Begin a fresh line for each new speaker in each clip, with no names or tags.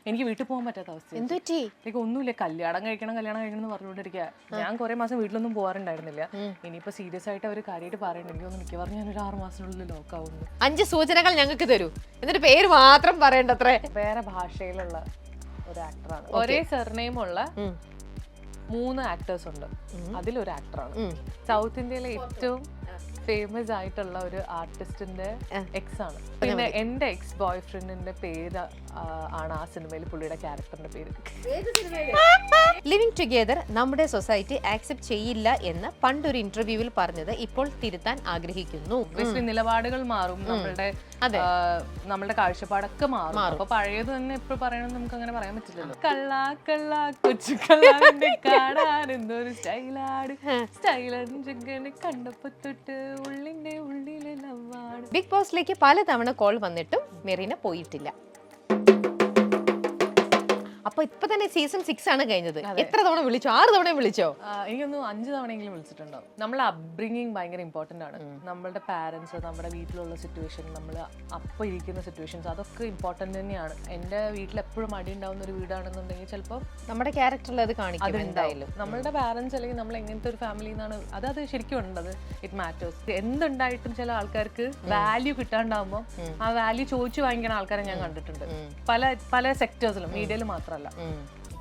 എനിക്ക് വീട്ടിൽ പോകാൻ പറ്റാത്ത അവസ്ഥ.
എന്തുപറ്റി?
എനിക്ക് ഒന്നുമില്ല, കല്യാണം കഴിക്കണം എന്ന് പറഞ്ഞുകൊണ്ടിരിക്കുക. ഞാൻ കുറെ മാസം വീട്ടിലൊന്നും പോകാറുണ്ടായിരുന്നില്ല. ഇനിയിപ്പോ സീരിയസ് ആയിട്ട് അവർ കാര്യമായിട്ട് പറയുന്നുണ്ട്. എനിക്കൊന്ന് മിക്കവാറും ഞാൻ ഒരു 6 മാസത്തിനുള്ളിൽ ലോക്കാവുന്നു.
5 സൂചനകൾ ഞങ്ങൾക്ക് തരൂ, എന്നിട്ട് പേര് മാത്രം പറയണ്ടത്രേ.
വേറെ ഭാഷയിലുള്ള ഒരു ആക്ടറാണ്. ഒരേ സർനെയിം ഉള്ള 3 ആക്ടേഴ്സ് ഉണ്ട്. അതിലൊരു ആക്ടറാണ്. സൗത്ത് ഇന്ത്യയിലെ ഏറ്റവും ഫേമസ് ആയിട്ടുള്ള ഒരു ആർട്ടിസ്റ്റിന്റെ എക്സ് ആണ്. പിന്നെ എന്റെ എക്സ് ബോയ് ഫ്രണ്ടിന്റെ പേര് ആണ് ആ സിനിമയിൽ പുള്ളിയുടെ ക്യാരക്ടറിന്റെ പേര്.
ലിവിംഗ് ടുഗെദർ നമ്മുടെ സൊസൈറ്റി ആക്സെപ്റ്റ് ചെയ്യില്ല എന്ന് പണ്ടൊരു ഇന്റർവ്യൂവിൽ പറഞ്ഞത് ഇപ്പോൾ തിരുത്താൻ ആഗ്രഹിക്കുന്നു.
നിലപാടുകൾ മാറും, നമ്മളുടെ കാഴ്ചപ്പാടൊക്കെ മാറും. അപ്പൊ പഴയത് തന്നെ ഇപ്പൊ പറയണമെന്ന് നമുക്ക് അങ്ങനെ പറയാൻ പറ്റില്ലല്ലോ. കള്ളാ കള്ളാ കൊച്ചു കള്ളാന്റെ കാണാൻ എന്തൊരു സ്റ്റൈലാട് സ്റ്റൈലഞ്ചിങ്ങനെ കണ്ടപ്പോ തൊട്ട് ഉള്ളിന്റെ ഉള്ളിലെ ലവാണ്.
ബിഗ് ബോസിലേക്ക് പലതവണ കോൾ വന്നിട്ടും മെറീന പോയിട്ടില്ല. അപ്പൊ ഇപ്പൊ തന്നെ സീസൺ 6 ആണ് കഴിഞ്ഞത്. എത്ര തവണ വിളിച്ചോ? 6 തവണ വിളിച്ചോ?
എനിക്കൊന്ന് 5 തവണയെങ്കിലും വിളിച്ചിട്ടുണ്ടാവും. നമ്മളെ അപ്ബ്രിങ്ങിങ് ഭയങ്കര ഇമ്പോർട്ടന്റ് ആണ്. നമ്മളുടെ പാരന്റ്സ്, നമ്മുടെ വീട്ടിലുള്ള സിറ്റുവേഷൻ, നമ്മൾ അപ്പൊ ഇരിക്കുന്ന സിറ്റുവേഷൻസ്, അതൊക്കെ ഇമ്പോർട്ടന്റ് തന്നെയാണ്. എന്റെ വീട്ടിൽ എപ്പോഴും മടി ഉണ്ടാവുന്ന ഒരു വീടാണെന്നുണ്ടെങ്കിൽ ചിലപ്പോൾ നമ്മുടെ
ക്യാരക്ടറിൽ അത് കാണിക്കും. എന്തായാലും
നമ്മളുടെ പാരന്റ്സ് അല്ലെങ്കിൽ നമ്മൾ എങ്ങനത്തെ ഒരു ഫാമിലി എന്നാണ് അത് ശരിക്കും ഉണ്ടത്. It matters. എന്തുണ്ടായിട്ടും ചില ആൾക്കാർക്ക് വാല്യൂ കിട്ടാണ്ടാവുമ്പോൾ ആ വാല്യൂ ചോദിച്ചു വാങ്ങിക്കുന്ന ആൾക്കാരെ ഞാൻ കണ്ടിട്ടുണ്ട്. പല സെക്ടേഴ്സിലും, മീഡിയയിൽ മാത്രമല്ല.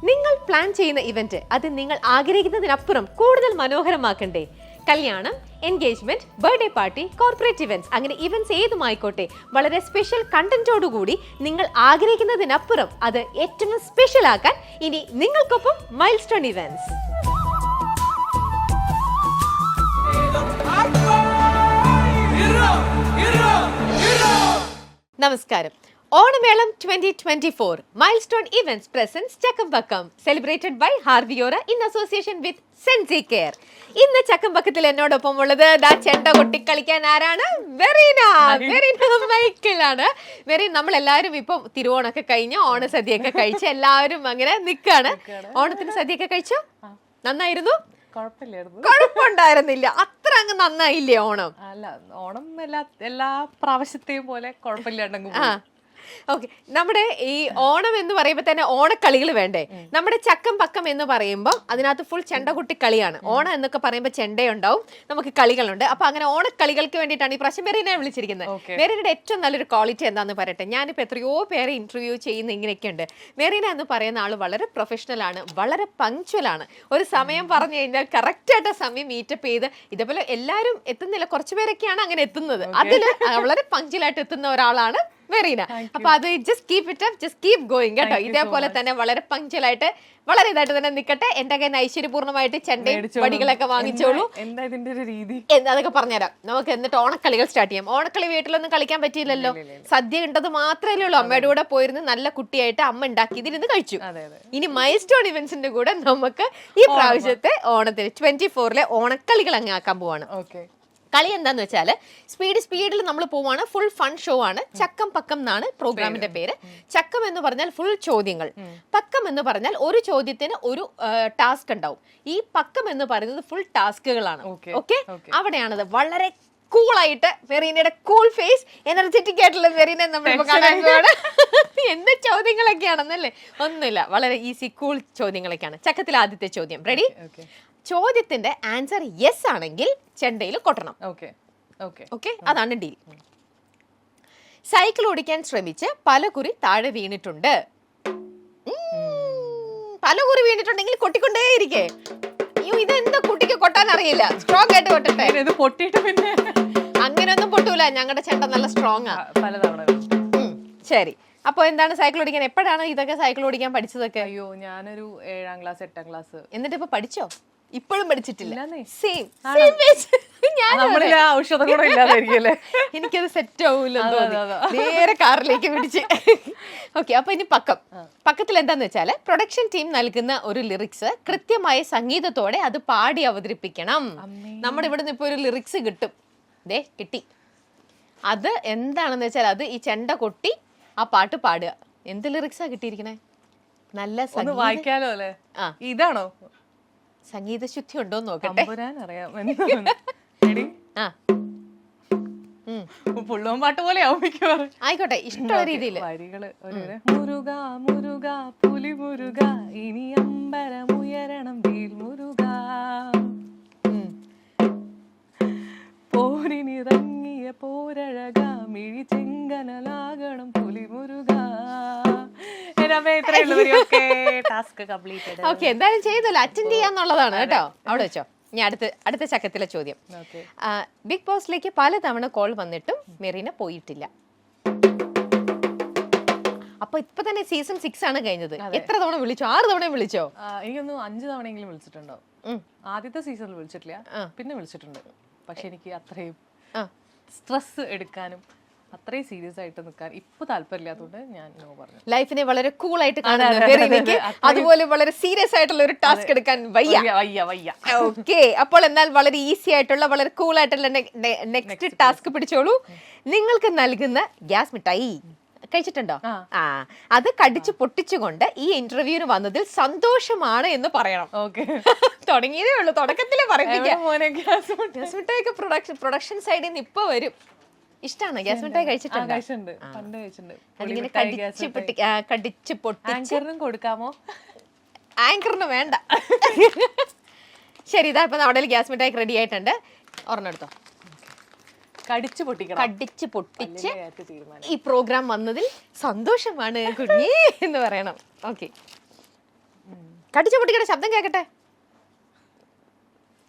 നിങ്ങൾ പ്ലാൻ ചെയ്യുന്ന ഇവന്റ് അത് നിങ്ങൾ ആഗ്രഹിക്കുന്നതിനപ്പുറം കൂടുതൽ മനോഹരമാക്കണ്ടേ? കല്യാണം, engagement, birthday party, corporate events, അങ്ങനെ ഇവന്റ്സ് ഏതുമായിക്കോട്ടെ, വളരെ സ്പെഷ്യൽ കണ്ടന്റോടുകൂടി നിങ്ങൾ ആഗ്രഹിക്കുന്നതിനപ്പുറം അത് ഏറ്റവും സ്പെഷ്യൽ ആക്കാൻ ഇനി നിങ്ങൾക്കൊപ്പം മൈൽസ്റ്റോൺ ഇവന്റ്സ്. നമസ്കാരം. Onamelam 2024 Milestone Events presents Chakkampakkam celebrated by ഹാർവിയോറ in association with Sensi Care. ഇന്ന് ചക്കംപക്കത്തിൽ എന്നോടൊപ്പം ഉള്ളത് ചെണ്ട കൊട്ടി കളിക്കാൻ ആരാണ്? വെറീന മൈക്കിളാണ്. വെറീൻ, നമ്മളെല്ലാവരും ഇപ്പം തിരുവോണമൊക്കെ കഴിഞ്ഞ് ഓണസദ്യയൊക്കെ കഴിച്ച് എല്ലാവരും അങ്ങനെ നിൽക്കാണ്. ഓണത്തിന് സദ്യയൊക്കെ കഴിച്ചോ? നന്നായിരുന്നു? കുഴപ്പമുണ്ടായിരുന്നില്ല, അത്ര അങ്ങ് നന്നായില്ലേ ഓണം?
അല്ല, ഓണം എല്ലാ പ്രാവശ്യത്തെയും പോലെ കുഴപ്പമില്ലാണ്ടെങ്കിൽ.
ഓക്കെ, നമ്മുടെ ഈ ഓണം എന്ന് പറയുമ്പോൾ തന്നെ ഓണക്കളികൾ വേണ്ടേ? നമ്മുടെ ചക്കം പക്കം എന്ന് പറയുമ്പോൾ അതിനകത്ത് ഫുൾ ചെണ്ടകുട്ടി കളിയാണ്. ഓണം എന്നൊക്കെ പറയുമ്പോൾ ചെണ്ടയുണ്ടാവും, നമുക്ക് കളികളുണ്ട്. അപ്പൊ അങ്ങനെ ഓണക്കളികൾക്ക് വേണ്ടിയിട്ടാണ് ഈ പ്രാവശ്യം മെറീനെ വിളിച്ചിരിക്കുന്നത്. മെറീനയുടെ ഏറ്റവും നല്ലൊരു ക്വാളിറ്റി എന്താന്ന് പറയട്ടെ. ഞാനിപ്പോൾ എത്രയോ പേരെ ഇന്റർവ്യൂ ചെയ്യുന്ന ഇങ്ങനെയൊക്കെ ഉണ്ട്. മെറീന എന്ന് പറയുന്ന ആള് വളരെ പ്രൊഫഷണൽ ആണ്, വളരെ പങ്ക്ച്വൽ ആണ്. ഒരു സമയം പറഞ്ഞു കഴിഞ്ഞാൽ കറക്റ്റ് ആയിട്ട് സമയം മീറ്റപ്പ് ചെയ്ത്, ഇതേപോലെ എല്ലാവരും എത്തുന്നില്ല, കുറച്ചു പേരൊക്കെയാണ് അങ്ങനെ എത്തുന്നത്. അതിൽ വളരെ പങ്ക്ച്വൽ ആയിട്ട് എത്തുന്ന ഒരാളാണ് മെറീന. അപ്പൊ അത് just keep it up, just keep going കേട്ടോ. ഇതേപോലെ തന്നെ വളരെ പങ്ക്ച്വൽ ആയിട്ട് വളരെ ഇതായിട്ട് തന്നെ നിൽക്കട്ടെ. എന്റെ കയ്യിൽ ഐശ്വര്യപൂർണ്ണമായിട്ട് ചെണ്ടയും വടികളൊക്കെ വാങ്ങിച്ചോളൂ. അതൊക്കെ പറഞ്ഞുതരാം നമുക്ക്. എന്നിട്ട് ഓണക്കളികൾ സ്റ്റാർട്ട് ചെയ്യാം. ഓണക്കളി വീട്ടിലൊന്നും കളിക്കാൻ പറ്റിയില്ലല്ലോ, സദ്യ ഉണ്ടത് മാത്രമേ ഉള്ളൂ. അമ്മയുടെ കൂടെ പോയിരുന്ന് നല്ല കുട്ടിയായിട്ട് അമ്മ ഉണ്ടാക്കിയതിരുന്ന് കഴിച്ചു. ഇനി മൈൽസ്റ്റോൺ ഇവന്റ്സിന്റെ കൂടെ നമുക്ക് ഈ പ്രാവശ്യത്തെ ഓണത്തിന് 24 ഓണക്കളികൾ അങ്ങ് ആക്കാൻ പോവാണ്. കളി എന്താന്ന് വെച്ചാല് സ്പീഡിൽ നമ്മൾ പോവാണ്. ഫുൾ ഫൺ ഷോ ആണ്. ചക്കം പക്കം എന്നാണ് പ്രോഗ്രാമിന്റെ പേര്. ചക്കം എന്ന് പറഞ്ഞാൽ ഫുൾ ചോദ്യങ്ങൾ, പക്കം എന്ന് പറഞ്ഞാൽ ഒരു ചോദ്യത്തിന് ഒരു ടാസ്ക് ഉണ്ടാവും. ഈ പക്കം എന്ന് പറയുന്നത് ഫുൾ ടാസ്കുകളാണ്. ഓക്കെ, അവിടെയാണത് വളരെ കൂളായിട്ട് വെറീനയുടെ കൂൾ ഫേസ്, എനർജറ്റിക് ആയിട്ടുള്ള വെറീനെ നമ്മളിപ്പോ കാണാൻ പോവാണ്. എന്ത് ചോദ്യങ്ങളൊക്കെയാണെന്നല്ലേ? ഒന്നുമില്ല, വളരെ ഈസി കൂൾ ചോദ്യങ്ങളൊക്കെയാണ്. ചക്കത്തിൽ ആദ്യത്തെ ചോദ്യം റെഡി? ചോദ്യത്തിന്റെ ആൻസർ യെസ് ആണെങ്കിൽ ചെണ്ടയിൽ കൊട്ടണം. ഓക്കെ, അതാണ് ഡീൽ. സൈക്കിൾ ഓടിക്കാൻ ശ്രമിച്ച് പലകുറി താഴെ വീണിട്ടുണ്ട്. പലകുറി വീണിട്ടുണ്ടെങ്കിൽ കൊട്ടിക്കൊണ്ടേയിരിക്കേ. ഇതെന്താ കുട്ടിക്ക് കൊട്ടാൻ അറിയില്ല, സ്ട്രോങ് ആയിട്ട് കൊട്ടട്ടെ. അങ്ങനെയൊന്നും പൊട്ടൂല, ഞങ്ങളുടെ ചെണ്ട നല്ല സ്ട്രോങ് ആ. ശരി, അപ്പൊ എന്താണ് സൈക്കിൾ ഓടിക്കാൻ? എപ്പോഴാണ് ഇതൊക്കെ സൈക്കിൾ ഓടിക്കാൻ പഠിച്ചതൊക്കെ?
അയ്യോ, ഞാനൊരു 7ാം ക്ലാസ് 8ാം ക്ലാസ്.
എന്നിട്ട് ഇപ്പൊ പഠിച്ചോ? ഇപ്പോഴും പഠിച്ചിട്ടില്ല. എനിക്കത് സെറ്റ് ആവൂല്ലോ, നേരെ കാറിലേക്ക് പിടിച്ച്. ഓക്കെ, അപ്പൊ ഇനി പക്കത്തിൽ എന്താന്ന് വെച്ചാല് പ്രൊഡക്ഷൻ ടീം നൽകുന്ന ഒരു ലിറിക്സ് കൃത്യമായ സംഗീതത്തോടെ അത് പാടി അവതരിപ്പിക്കണം. നമ്മുടെ ഇവിടുന്ന് ഇപ്പൊ ഒരു ലിറിക്സ് കിട്ടും, കിട്ടി. അത് എന്താണെന്ന് വെച്ചാൽ അത് ഈ ചെണ്ട കൊട്ടി ആ പാട്ട് പാടുക. എന്ത് ലിറിക്സാ കിട്ടിയിരിക്കണേ? നല്ല
വായിക്കാലോ അല്ലേ? ഇതാണോ?
സംഗീത ശുദ്ധി ഉണ്ടോന്ന് നോക്കട്ടെ.
പുള്ളുവൻ പാട്ട് പോലെ ആവും മിക്കവാറും.
ആയിക്കോട്ടെ, ഇഷ്ടമുള്ള രീതിയിൽ.
വരികള് മുരുക മുരുക പുലി മുരുക ഇനി അമ്പലമുയരണം വീൽ മുരുക പോരിനിറങ്ങിയ പോരഴക മിഴി ചെങ്കനലാകണം പുലി മുരുക.
ഓക്കെ, എന്തായാലും ചെയ്തല്ലോ, അറ്റൻഡ് ചെയ്യാന്നുള്ളതാണ് കേട്ടോ. അവിടെ വെച്ചോ. ഇനി അടുത്ത ചക്കത്തിലെ ചോദ്യം. ബിഗ് ബോസിലേക്ക് പലതവണ കോൾ വന്നിട്ടും മെറീന പോയിട്ടില്ല. അപ്പൊ ഇപ്പൊ തന്നെ സീസൺ 6 ആണ് കഴിഞ്ഞത്. എത്ര തവണ വിളിച്ചോ? 6 തവണ വിളിച്ചോ?
എനിക്കൊന്ന് 5 തവണയെങ്കിലും വിളിച്ചിട്ടുണ്ടാവും. ആദ്യത്തെ സീസണിൽ വിളിച്ചിട്ടില്ല, പിന്നെ വിളിച്ചിട്ടുണ്ട്. പക്ഷെ എനിക്ക് അത്രയും സ്ട്രെസ് എടുക്കാനും അത്രയും സീരിയസ് ആയിട്ട് നിൽക്കാൻ ഇപ്പൊ താല്പര്യമില്ലാത്തതുകൊണ്ട് ഞാൻ നോ പറഞ്ഞു.
ലൈഫിനെ വളരെ കൂൾ ആയിട്ട് കാണുന്നു, അതുപോലെ വളരെ സീരിയസ് ആയിട്ടുള്ള ഒരു ടാസ്ക് എടുക്കാൻ വയ്യ. ഓക്കെ, അപ്പോൾ എന്നാൽ വളരെ ഈസി ആയിട്ടുള്ള വളരെ കൂൾ ആയിട്ടുള്ള നെക്സ്റ്റ് ടാസ്ക് പിടിച്ചോളൂ. നിങ്ങൾക്ക് നൽകുന്ന ഗ്യാസ് മിഠായി കഴിച്ചിട്ടുണ്ടോ? അത് കടിച്ചു പൊട്ടിച്ചുകൊണ്ട് ഈ ഇന്റർവ്യൂവിന് വന്നതിൽ സന്തോഷമാണ് എന്ന് പറയണം. തുടങ്ങിയതേ ഉള്ളൂ, തുടക്കത്തിലേ പറയിപ്പിക്കാം. ഗ്യാസ് മിഠായി ഒക്കെ പ്രൊഡക്ഷൻ സൈഡിൽ നിന്ന് ഇപ്പൊ വരും. ഇഷ്ടമാണ് ഗ്യാസ് മിഠായി? കഴിച്ചിട്ടുണ്ട്. അതിങ്ങനെ കടിച്ചു പൊട്ടിച്ച്
കൊടുക്കാമോ?
ആങ്കറിന് വേണ്ട. ശരി, ഇതാ ഇപ്പൊ നമ്മുടെ ഗ്യാസ് മിഠായി റെഡി ആയിട്ടുണ്ട്. ഒരെണ്ണം എടുത്തോ.
കടിച്ചു
പൊട്ടിച്ച് ഈ പ്രോഗ്രാം വന്നതിൽ സന്തോഷമാണ് കുഞ്ഞി എന്ന് പറയണം. ഓക്കെ, കടിച്ചു പൊട്ടിക്കട്ടെ, ശബ്ദം കേക്കട്ടെ.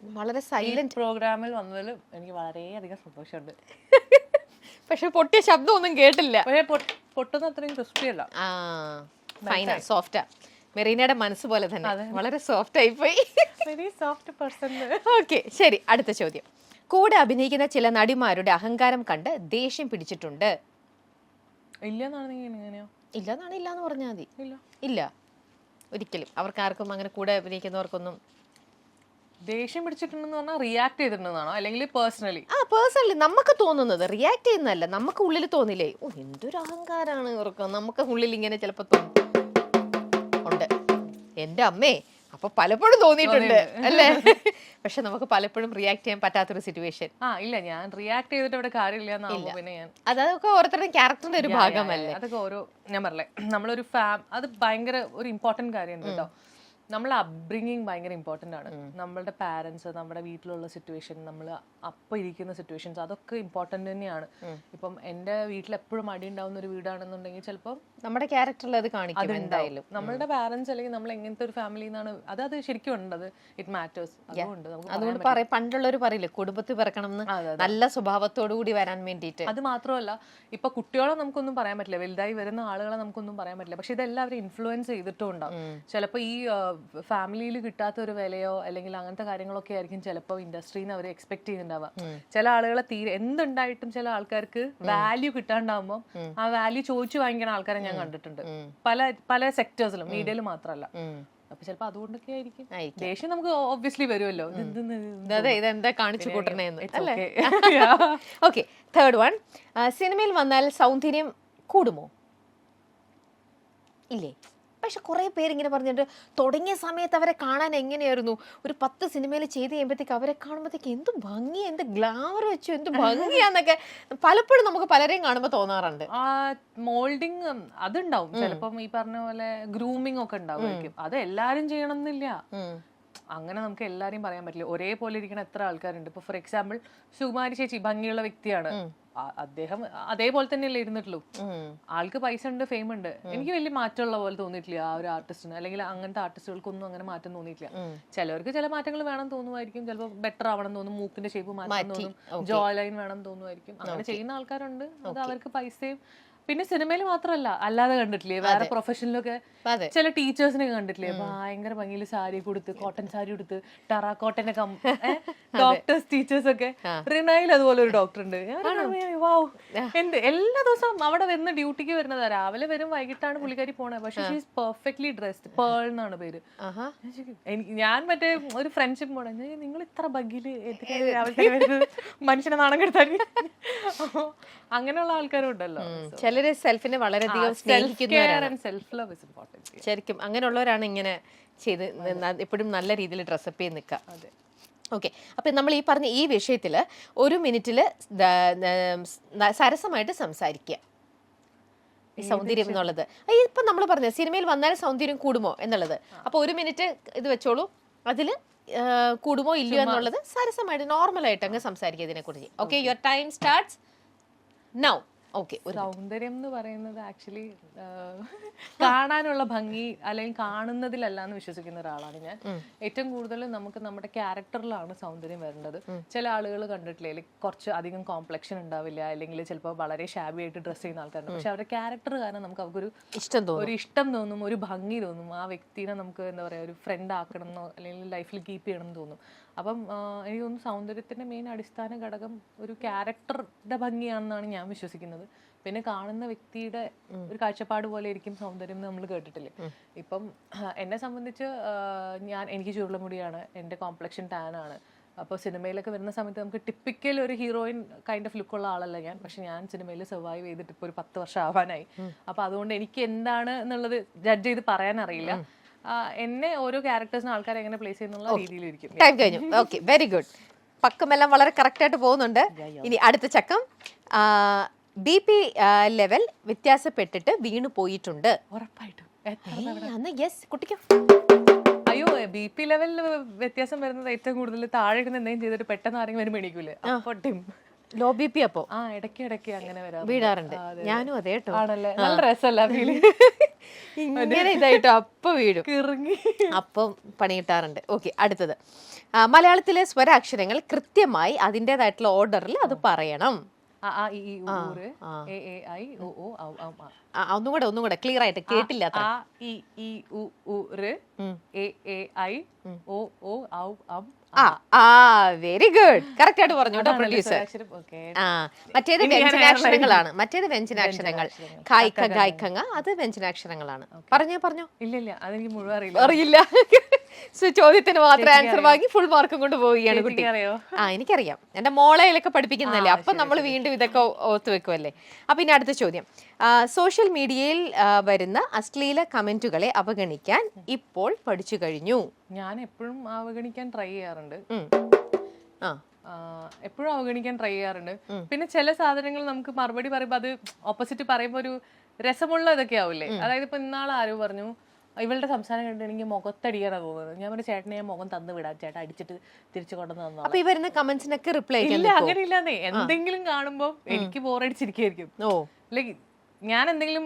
വളരെ സൈലന്റ്
പ്രോഗ്രാമിൽ വന്നതിൽ എനിക്ക് വളരെയധികം സന്തോഷമുണ്ട്.
പക്ഷെ പൊട്ടിയ ശബ്ദം ഒന്നും കേട്ടില്ല.
പൊട്ടുന്ന അത്രയും ക്രിസ്പി അല്ല.
ഫൈനാ, സോഫ്റ്റാ. മെറീനയുടെ മനസ്സ് പോലെ തന്നെ വളരെ സോഫ്റ്റ് ആയിപ്പോയി.
Very soft person.
ഓക്കെ, ശരി, അടുത്ത ചോദ്യം. കൂടെ അഭിനയിക്കുന്ന ചില നടിമാരുടെ അഹങ്കാരം കണ്ട് ദേഷ്യം പിടിച്ചിട്ടുണ്ട്. ഇല്ലെന്നാണ് ഇല്ലാന്ന് പറഞ്ഞാൽ മതി. ഇല്ല, ഒരിക്കലും. അവർക്ക് ആർക്കും അങ്ങനെ കൂടെ അഭിനയിക്കുന്നവർക്കൊന്നും
ദേഷ്യം പിടിച്ചിട്ടുണ്ടെന്ന് പറഞ്ഞാൽ റിയാക്ട് ചെയ്തിട്ടുണ്ടെന്നാണോ, അല്ലെങ്കിൽ പേഴ്സണലി?
പേഴ്സണലി നമുക്ക് തോന്നുന്നത്, റിയാക്ട് ചെയ്യുന്നതല്ല. നമുക്ക് ഉള്ളിൽ തോന്നില്ലേ, ഓ എന്തൊരു അഹങ്കാരാണ് ഇവർക്ക്, നമുക്ക് ഉള്ളിൽ ഇങ്ങനെ ചിലപ്പോ ഉണ്ട്. എന്റെ അമ്മേ, അപ്പൊ പലപ്പോഴും തോന്നിയിട്ടുണ്ട് അല്ലേ? പക്ഷെ നമുക്ക് പലപ്പോഴും റിയാക്ട് ചെയ്യാൻ പറ്റാത്തൊരു സിറ്റുവേഷൻ.
ഇല്ല, ഞാൻ റിയാക്ട് ചെയ്തിട്ട് ഇവിടെ കാര്യമില്ല. പിന്നെ
അതൊക്കെ ഓരോരുത്തരുടെ ക്യാരക്ടറിന്റെ ഒരു ഭാഗമല്ലേ.
അതൊക്കെ ഓരോ, ഞാൻ പറഞ്ഞേ, നമ്മളൊരു അത് ഭയങ്കര ഒരു ഇമ്പോർട്ടന്റ് കാര്യമാണ് കേട്ടോ. നമ്മളെ അപ്ബ്രിങ്ങിങ് ഭയങ്കര ഇമ്പോർട്ടൻ്റ് ആണ്. നമ്മളുടെ പാരൻസ്, നമ്മുടെ വീട്ടിലുള്ള സിറ്റുവേഷൻ, നമ്മൾ അപ്പം ഇരിക്കുന്ന സിറ്റുവേഷൻസ്, അതൊക്കെ ഇമ്പോർട്ടൻ്റ് തന്നെയാണ്. ഇപ്പം എൻ്റെ വീട്ടിൽ എപ്പോഴും അടി ഉണ്ടാവുന്ന ഒരു വീടാണെന്നുണ്ടെങ്കിൽ ചിലപ്പം
നമ്മുടെ ക്യാരക്ടറിൽ അത് കാണിക്കും എന്തായാലും.
നമ്മളുടെ പാരൻസ് അല്ലെങ്കിൽ നമ്മൾ എങ്ങനത്തെ ഒരു ഫാമിലി എന്നാണ് അത് ശരിക്കും ഉണ്ട്. It matters.
അതുകൊണ്ട് പണ്ടുള്ളവർ പറയില്ലേ, കുടുംബത്തിൽ പിറക്കണം എന്ന്, നല്ല സ്വഭാവത്തോടു കൂടി വരാൻ വേണ്ടിയിട്ട്.
അത് മാത്രമല്ല, ഇപ്പൊ കുട്ടികളെ നമുക്കൊന്നും പറയാൻ പറ്റില്ല, വലുതായി വരുന്ന ആളുകളെ നമുക്കൊന്നും പറയാൻ പറ്റില്ല. പക്ഷെ ഇതെല്ലാവരും ഇൻഫ്ലുവൻസ് ചെയ്തിട്ടും ഉണ്ടാവും. ചിലപ്പോൾ ഈ ഫാമിലിയിൽ കിട്ടാത്ത ഒരു വിലയോ അല്ലെങ്കിൽ അങ്ങനത്തെ കാര്യങ്ങളൊക്കെ ആയിരിക്കും ചിലപ്പോൾ ഇൻഡസ്ട്രിന്ന് അവർ എക്സ്പെക്ട് ചെയ്യുന്നുണ്ടാവുക. ചില ആളുകളെ തീരെ എന്തുണ്ടായിട്ടും ചില ആൾക്കാർക്ക് വാല്യൂ കിട്ടാണ്ടാവുമ്പോൾ ആ വാല്യൂ ചോദിച്ചു വാങ്ങിക്കുന്ന ആൾക്കാരെ ഞാൻ കണ്ടിട്ടുണ്ട് പല സെക്ടേഴ്സിലും, മീഡിയയിൽ മാത്രമല്ല. അപ്പൊ ചിലപ്പോ അതുകൊണ്ടൊക്കെ ആയിരിക്കും ദേഷ്യം നമുക്ക് ഒബ്വിയസ്ലി വരുമല്ലോ.
ഇതെന്താ കാണിച്ചു കൂട്ടണേന്ന്. Okay, third one. സിനിമയിൽ വന്നാൽ സൗന്ദര്യം കൂടുമോ? ഇല്ലേ? പക്ഷെ കുറേ പേരിങ്ങനെ പറഞ്ഞിട്ട് തുടങ്ങിയ സമയത്ത് അവരെ കാണാൻ എങ്ങനെയായിരുന്നു, ഒരു 10 സിനിമയിൽ ചെയ്ത് കഴിയുമ്പോഴത്തേക്ക് അവരെ കാണുമ്പോഴത്തേക്ക് എന്ത് ഭംഗിയാ, എന്ത് ഗ്ലാമർ വെച്ചു, എന്ത് ഭംഗിയാന്നൊക്കെ പലപ്പോഴും നമുക്ക് പലരെയും കാണുമ്പോൾ തോന്നാറുണ്ട്.
മോൾഡിങ് അതുണ്ടാവും ചിലപ്പം, ഈ പറഞ്ഞ പോലെ ഗ്രൂമിങ് ഒക്കെ ഉണ്ടാവുമായിരിക്കും. അത് എല്ലാരും ചെയ്യണം എന്നില്ല. അങ്ങനെ നമുക്ക് എല്ലാരെയും പറയാൻ പറ്റില്ല. ഒരേപോലെ ഇരിക്കുന്ന എത്ര ആൾക്കാരുണ്ട്. ഇപ്പൊ ഫോർ എക്സാമ്പിൾ സുകുമാരി ചേച്ചി ഭംഗിയുള്ള വ്യക്തിയാണ്, അദ്ദേഹം അതേപോലെ തന്നെയല്ലേ ഇരുന്നിട്ടുള്ളൂ. ആൾക്ക് പൈസ ഉണ്ട്, ഫെയിം ഉണ്ട്. എനിക്ക് വലിയ മാറ്റമുള്ള പോലെ തോന്നിയിട്ടില്ല ആ ഒരു ആർട്ടിസ്റ്റിന്, അല്ലെങ്കിൽ അങ്ങനത്തെ ആർട്ടിസ്റ്റുകൾക്കൊന്നും അങ്ങനെ മാറ്റം തോന്നിയിട്ടില്ല. ചിലവർക്ക് ചില മാറ്റങ്ങൾ വേണം തോന്നുമായിരിക്കും, ചിലപ്പോൾ ബെറ്റർ ആവണം തോന്നും, മൂക്കിന്റെ ഷേപ്പ് മാറ്റം തോന്നും, ജോ ലൈൻ വേണം തോന്നുമായിരിക്കും. അങ്ങനെ ചെയ്യുന്ന ആൾക്കാരുണ്ട്. അത് അവർക്ക് പൈസയും. പിന്നെ സിനിമയിൽ മാത്രമല്ല, അല്ലാതെ കണ്ടിട്ടില്ലേ വേറെ പ്രൊഫഷനിലൊക്കെ ചില ടീച്ചേഴ്സിനെ കണ്ടിട്ടില്ലേ ഭയങ്കര ഭംഗിയിൽ സാരി കൊടുത്ത്, കോട്ടൺ സാരി കൊടുത്ത്, ടെറാക്കോട്ടന്റെ ഡോക്ടേഴ്സ്, ടീച്ചേഴ്സ് ഒക്കെ. റിനയിൽ അതുപോലെ ഒരു ഡോക്ടർ ഉണ്ട്. വാവ്, എന്ത് എല്ലാ ദിവസവും അവിടെ വന്ന് ഡ്യൂട്ടിക്ക് വരുന്നതാ. രാവിലെ വരും, വൈകിട്ടാണ് പുള്ളിക്കാരി പോണേ. പക്ഷെ she is perfectly dressed. Pearl എന്നാണ് പേര്. ഞാൻ മറ്റേ ഒരു ഫ്രണ്ട്ഷിപ്പ് പോണേ, നിങ്ങൾ ഇത്ര ഭംഗിയില് രാവിലെ മനുഷ്യനെ നാണം കെടുത്താൻ. അങ്ങനെയുള്ള ആൾക്കാരും ഉണ്ടല്ലോ.
ചിലര് സെൽഫിനെ വളരെയധികം സ്നേഹിക്കുന്നവരാണ്.
ശരിക്കും
അങ്ങനെയുള്ളവരാണ് ഇങ്ങനെ ചെയ്ത് എപ്പോഴും നല്ല രീതിയിൽ ഡ്രസ്സപ്പ് ചെയ്ത് നിൽക്കുക. ഓക്കെ, അപ്പൊ നമ്മൾ ഈ പറഞ്ഞ ഈ വിഷയത്തിൽ 1 മിനിറ്റിൽ സരസമായിട്ട് സംസാരിക്കുക. ഈ സൗന്ദര്യം എന്നുള്ളത് ഇപ്പൊ നമ്മൾ പറഞ്ഞ സിനിമയിൽ വന്നാൽ സൗന്ദര്യം കൂടുമോ എന്നുള്ളത്. അപ്പൊ 1 മിനിറ്റ് ഇത് വെച്ചോളൂ, അതില് കൂടുമോ ഇല്ലയോ എന്നുള്ളത് സരസമായിട്ട് നോർമലായിട്ട് അങ്ങ് സംസാരിക്കുക ഇതിനെ കുറിച്ച്. Okay, your time starts now. Okay,
സൗന്ദര്യം എന്ന് പറയുന്നത് ആക്ച്വലി കാണാനുള്ള ഭംഗി അല്ലെങ്കിൽ കാണുന്നതിലല്ല എന്ന് വിശ്വസിക്കുന്ന ഒരാളാണ് ഞാൻ. ഏറ്റവും കൂടുതൽ നമുക്ക് നമ്മുടെ ക്യാരക്ടറിലാണ് സൗന്ദര്യം വരേണ്ടത്. ചില ആളുകൾ കണ്ടിട്ടില്ലേ, കുറച്ച് അധികം കോംപ്ലക്ഷൻ ഉണ്ടാവില്ല, അല്ലെങ്കിൽ ചിലപ്പോൾ വളരെ ഷാബി ആയിട്ട് ഡ്രസ് ചെയ്യുന്ന ആൾക്കാരുണ്ട്. പക്ഷെ അവരുടെ ക്യാരക്ടർ കാരണം നമുക്ക് അവർക്കൊരു ഇഷ്ടം തോന്നും, ഒരു ഭംഗി തോന്നും. ആ വ്യക്തിനെ നമുക്ക് എന്താ പറയുക, ഒരു ഫ്രണ്ട് ആക്കണം എന്നോ അല്ലെങ്കിൽ ലൈഫിൽ കീപ്പ് ചെയ്യണം എന്ന് തോന്നും. അപ്പം എനിക്ക് തോന്നുന്നു സൗന്ദര്യത്തിന്റെ മെയിൻ അടിസ്ഥാന ഘടകം ഒരു ക്യാരക്ടറുടെ ഭംഗിയാണെന്നാണ് ഞാൻ വിശ്വസിക്കുന്നത്. പിന്നെ കാണുന്ന വ്യക്തിയുടെ ഒരു കാഴ്ചപ്പാട് പോലെ ആയിരിക്കും സൗന്ദര്യം എന്ന് നമ്മൾ കേട്ടിട്ടില്ലേ. ഇപ്പം എന്നെ സംബന്ധിച്ച് എനിക്ക് ചുരുള മുടിയാണ്, എൻ്റെ കോംപ്ലക്ഷൻ ടാൻ ആണ്. അപ്പോൾ സിനിമയിലൊക്കെ വരുന്ന സമയത്ത് നമുക്ക് ടിപ്പിക്കൽ ഒരു ഹീറോയിൻ കൈൻഡ് ഓഫ് ലുക്കുള്ള ആളല്ല ഞാൻ. പക്ഷെ ഞാൻ സിനിമയിൽ സർവൈവ് ചെയ്തിട്ട് ഇപ്പോൾ ഒരു 10 വർഷം ആവാനായി. അപ്പോൾ അതുകൊണ്ട് എനിക്ക് എന്താണ് എന്നുള്ളത് ജഡ്ജ് ചെയ്ത് പറയാൻ അറിയില്ല. എന്നെ ഓരോ ക്യാരക്ടേഴ്സിന് ആൾക്കാരെ എങ്ങനെ പ്ലേസ് ചെയ്യുന്നുള്ള രീതിയിലിരിക്കും.
ടൈം കഴിഞ്ഞു. Okay, very good. പക്കമെല്ലാം വളരെ കറക്റ്റ് ആയിട്ട് പോകുന്നുണ്ട്. ഇനി അടുത്ത ചക്കം. BP ലെവൽ വ്യത്യാസപ്പെട്ടിട്ട് വീണു പോയിട്ടുണ്ട്.
ഉറപ്പായിട്ടും.
കുട്ടിക്ക്
അയ്യോ, BP ലെവലിൽ വ്യത്യാസം വരുന്നത് ഏറ്റവും കൂടുതൽ താഴെ എന്തെങ്കിലും ചെയ്തിട്ട് പെട്ടെന്ന് ആരെങ്കിലും വരുമ്പോൾ എണീക്കൂലേ,
ലോ BP. അപ്പോ
ഇടയ്ക്ക് അങ്ങനെ
വീഴാറുണ്ട്. ഞാനും അതേ കേട്ടോ.
ആണല്ലേ, നല്ല രസമല്ല
ഇങ്ങനെ ഇതായിട്ടോ അപ്പൊ വീഴും, അപ്പം പണി കിട്ടാറുണ്ട്. ഓക്കെ, അടുത്തത്. മലയാളത്തിലെ സ്വരാക്ഷരങ്ങൾ കൃത്യമായി അതിൻ്റെതായിട്ടുള്ള ഓർഡറിൽ അത് പറയണം. ഒന്നുകൂടെ ക്ലിയർ ആയിട്ട് കേട്ടില്ല. വെരി ഗുഡ്, കറക്റ്റ് ആയിട്ട് പറഞ്ഞു കേട്ടോ പ്രൊഡ്യൂസർ. മറ്റേത് വ്യഞ്ജനാക്ഷരങ്ങളാണ്, ഖായിഖ അത് വ്യഞ്ജനാക്ഷരങ്ങളാണ്. പറഞ്ഞോ.
ഇല്ല, അതെനിക്ക് മുഴുവൻ
അറിയില്ല. ചോദ്യത്തിന് മാത്രം ആൻസർ വാങ്ങി ഫുൾ മാർക്കും കൊണ്ട് പോവുകയാണ് കുട്ടി. എനിക്കറിയാം, എന്റെ മോളയിലൊക്കെ പഠിപ്പിക്കുന്നതല്ലേ, അപ്പൊ നമ്മൾ വീണ്ടും ഇതൊക്കെ ഓർത്തു വെക്കുമല്ലേ. അപ്പൊ ഇനി അടുത്ത ചോദ്യം. സോഷ്യൽ മീഡിയയിൽ വരുന്ന അശ്ലീല കമന്റുകളെ അവഗണിക്കാൻ ഇപ്പോൾ പഠിച്ചു കഴിഞ്ഞു.
ഞാൻ എപ്പോഴും അവഗണിക്കാൻ ട്രൈ ചെയ്യാറുണ്ട്. പിന്നെ ചില സാധനങ്ങൾ നമുക്ക് മറുപടി പറയുമ്പോൾ അത് ഓപ്പോസിറ്റ് പറയുമ്പോൾ ഒരു രസമുള്ള ഇതൊക്കെ ആവില്ലേ. അതായത് ഇപ്പൊ ഇന്നാൾ ആരോ പറഞ്ഞു, ഇവളുടെ സംസാരം കണ്ടിട്ട് എനിക്ക് മുഖത്തടിക്കാനാ തോന്നുന്നത്. ഞാൻ പറഞ്ഞു, ചേട്ടനെ ഞാൻ മുഖം തന്നു വിടാം, ചേട്ടാ അടിച്ചിട്ട് തിരിച്ചു കൊണ്ടുവന്ന് തന്നു.
അപ്പൊ ഈ വരുന്ന കമന്റ്സിനൊക്കെ റിപ്ലൈ
ഇല്ല, അങ്ങനെ ഇല്ലാന്നേ. എന്തെങ്കിലും കാണുമ്പോൾ എനിക്ക് ബോറടിച്ചിരിക്കും. ലൈക്ക് ഞാൻ എന്തെങ്കിലും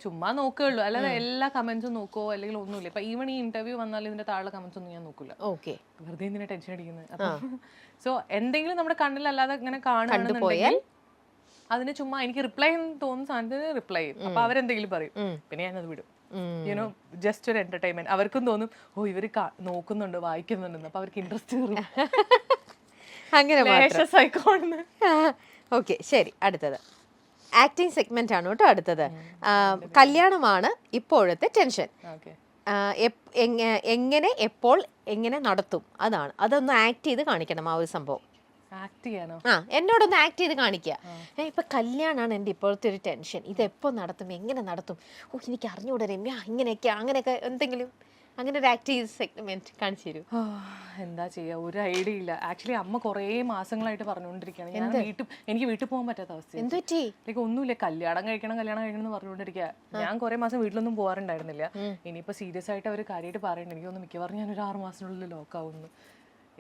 ചുമ്മാ നോക്കുകയുള്ളൂ, അല്ലാതെ എല്ലാ കമന്റ്സും നോക്കുവോ അല്ലെങ്കിൽ ഒന്നുമില്ല. ഇപ്പൊ ഈവൺ ഈ ഇന്റർവ്യൂ വന്നാലും ഇതിന്റെ താഴെ കമന്റ്സ് ഒന്നും ഞാൻ നോക്കില്ല. വെറുതെ എന്തിനാ ടെൻഷൻ അടിക്കുന്നത്. സോ എന്തെങ്കിലും നമ്മുടെ കണ്ണിലല്ലാതെ ഇങ്ങനെ കാണുന്നുണ്ടെങ്കിൽ അതിന് ചുമ്മാ എനിക്ക് റിപ്ലൈ തോന്നുന്ന സാധനത്തിന് റിപ്ലൈ ചെയ്യും. അപ്പൊ അവരെന്തെങ്കിലും പറയും, പിന്നെ ഞാനത് വിടും. യുനോ, ജസ്റ്റ് ഒരു എന്റർടൈൻമെന്റ്. അവർക്കും തോന്നും, ഓ ഇവര് നോക്കുന്നുണ്ട്, വായിക്കുന്നുണ്ടെന്ന്. അപ്പൊ അവർക്ക് ഇൻട്രസ്റ്റ് വരും.
അങ്ങനെ
സൈക്കോണ്.
ഓക്കെ, ശരി. അടുത്തത് ആക്ടിങ് സെഗ്മെന്റ് ആണ് കേട്ടോ. അടുത്തത് കല്യാണമാണ് ഇപ്പോഴത്തെ ടെൻഷൻ. എങ്ങനെ എപ്പോൾ എങ്ങനെ നടത്തും, അതൊന്ന് ആക്ട് ചെയ്ത് കാണിക്കണം. ആ ഒരു സംഭവം എന്നോടൊന്ന് ആക്ട് ചെയ്ത് കാണിക്കുക. ഇപ്പൊ കല്യാണമാണ് എൻ്റെ ഇപ്പോഴത്തെ ഒരു ടെൻഷൻ, ഇതെപ്പോ നടത്തും, എങ്ങനെ നടത്തും, എനിക്ക് അറിഞ്ഞുകൂടെ രമ്യ, അങ്ങനെയൊക്കെ എന്തെങ്കിലും അങ്ങനെ ഒരു ആക്റ്റീവ് സെഗ്മെന്റ് കാണിച്ചു തരൂ.
എന്താ ചെയ്യാ, ഒരു ഐഡിയ ഇല്ല. ആക്ച്വലി അമ്മ കുറേ മാസങ്ങളായിട്ട് പറഞ്ഞുകൊണ്ടിരിക്കുകയാണ്. എനിക്ക് വീട്ടിൽ പോകാൻ പറ്റാത്ത അവസ്ഥ. ലൈക്ക് ഒന്നുമില്ല, കല്യാണം കഴിക്കണം എന്ന് പറഞ്ഞുകൊണ്ടിരിക്കുക. ഞാൻ കുറെ മാസം വീട്ടിലൊന്നും പോകാറുണ്ടായിരുന്നില്ല. ഇനിയിപ്പോ സീരിയസ് ആയിട്ട് അവർ കാര്യമായിട്ട് പറയുന്നുണ്ട്. എനിക്കൊന്ന് മിക്കവാറും ഞാൻ ഒരു 6 മാസത്തിനുള്ളിൽ ലോക്കാവുന്നു.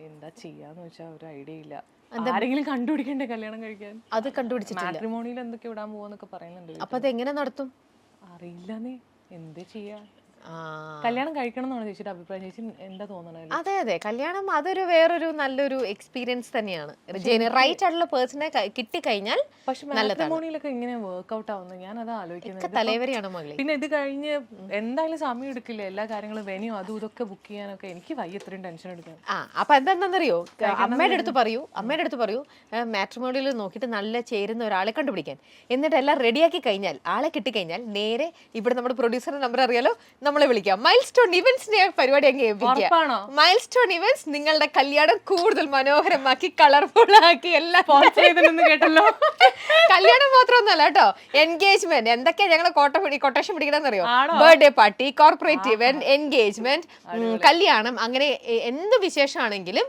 എന്താ ചെയ്യാന്ന് വെച്ചാൽ ഒരു ഐഡിയ ഇല്ല. ആരെങ്കിലും കണ്ടുപിടിക്കണ്ടേ കല്യാണം കഴിക്കാൻ?
അത് കണ്ടുപിടിച്ചിട്ടില്ല.
മാട്രിമോണിയിൽ എന്തൊക്കെ വിടാൻ പോവാന്നൊക്കെ പറയുന്നുണ്ട്.
അപ്പൊ അതെങ്ങനെ നടത്തും
അറിയില്ലെന്നേ. എന്താ ചെയ്യാ? കല്യാണം കഴിക്കണം എന്നാണ് ചേച്ചിയുടെ അഭിപ്രായം. ചേച്ചി എന്താ തോന്നണത്?
അതെ, കല്യാണം അതൊരു വേറൊരു നല്ലൊരു എക്സ്പീരിയൻസ് തന്നെയാണ്. റൈറ്റ് ആയിട്ടുള്ള പേഴ്സണെ കിട്ടിക്കഴിഞ്ഞാൽ.
പക്ഷെ മാട്രിമോണിയിലൊക്കെ ഇങ്ങനെ വർക്ക്ഔട്ട് ആവുന്നത് ഞാൻ അത് ആലോചിക്കുന്നത്.
തലവരെയാണ് മകളെ.
പിന്നെ ഇത് കഴിഞ്ഞ് എന്തായാലും സമയം എടുക്കില്ല എല്ലാ കാര്യങ്ങളും, വെന്യൂ അതും ഇതൊക്കെ ബുക്ക് ചെയ്യാനൊക്കെ. എനിക്ക് വയ്യ ഇത്രയും ടെൻഷൻ എടുക്കാൻ.
അപ്പൊ എന്താണെന്നറിയോ, അമ്മയുടെ അടുത്ത് പറയൂ മാട്രിമോണിയിൽ നോക്കിയിട്ട് നല്ല ചേരുന്ന ഒരാളെ കണ്ടുപിടിക്കാൻ. എന്നിട്ട് എല്ലാം റെഡിയാക്കി കഴിഞ്ഞാൽ, ആളെ കിട്ടിക്കഴിഞ്ഞാൽ നേരെ ഇവിടെ നമ്മുടെ പ്രൊഡ്യൂസറുടെ നമ്പർ അറിയാലോ, നമ്മളെ വിളിക്കാം. മൈൽ സ്റ്റോൺ ഇവന്റ്സിനെ പരിപാടി അങ്ങ് ഏൽപ്പിക്കാം. മൈൽ സ്റ്റോൺ ഇവന്റ്സ് നിങ്ങളുടെ കല്യാണം കൂടുതൽ മനോഹരമാക്കി കളർഫുൾ ആക്കി എല്ലാം
കേട്ടല്ലോ.
കല്യാണം മാത്രമൊന്നുമല്ല കേട്ടോ, എൻഗേജ്മെന്റ് എന്തൊക്കെയാ ഞങ്ങൾ കൊട്ടേഷൻ പിടിക്കണമെന്ന് അറിയോ? Birthday party, corporate event, engagement, കല്യാണം, അങ്ങനെ എന്ത് വിശേഷമാണെങ്കിലും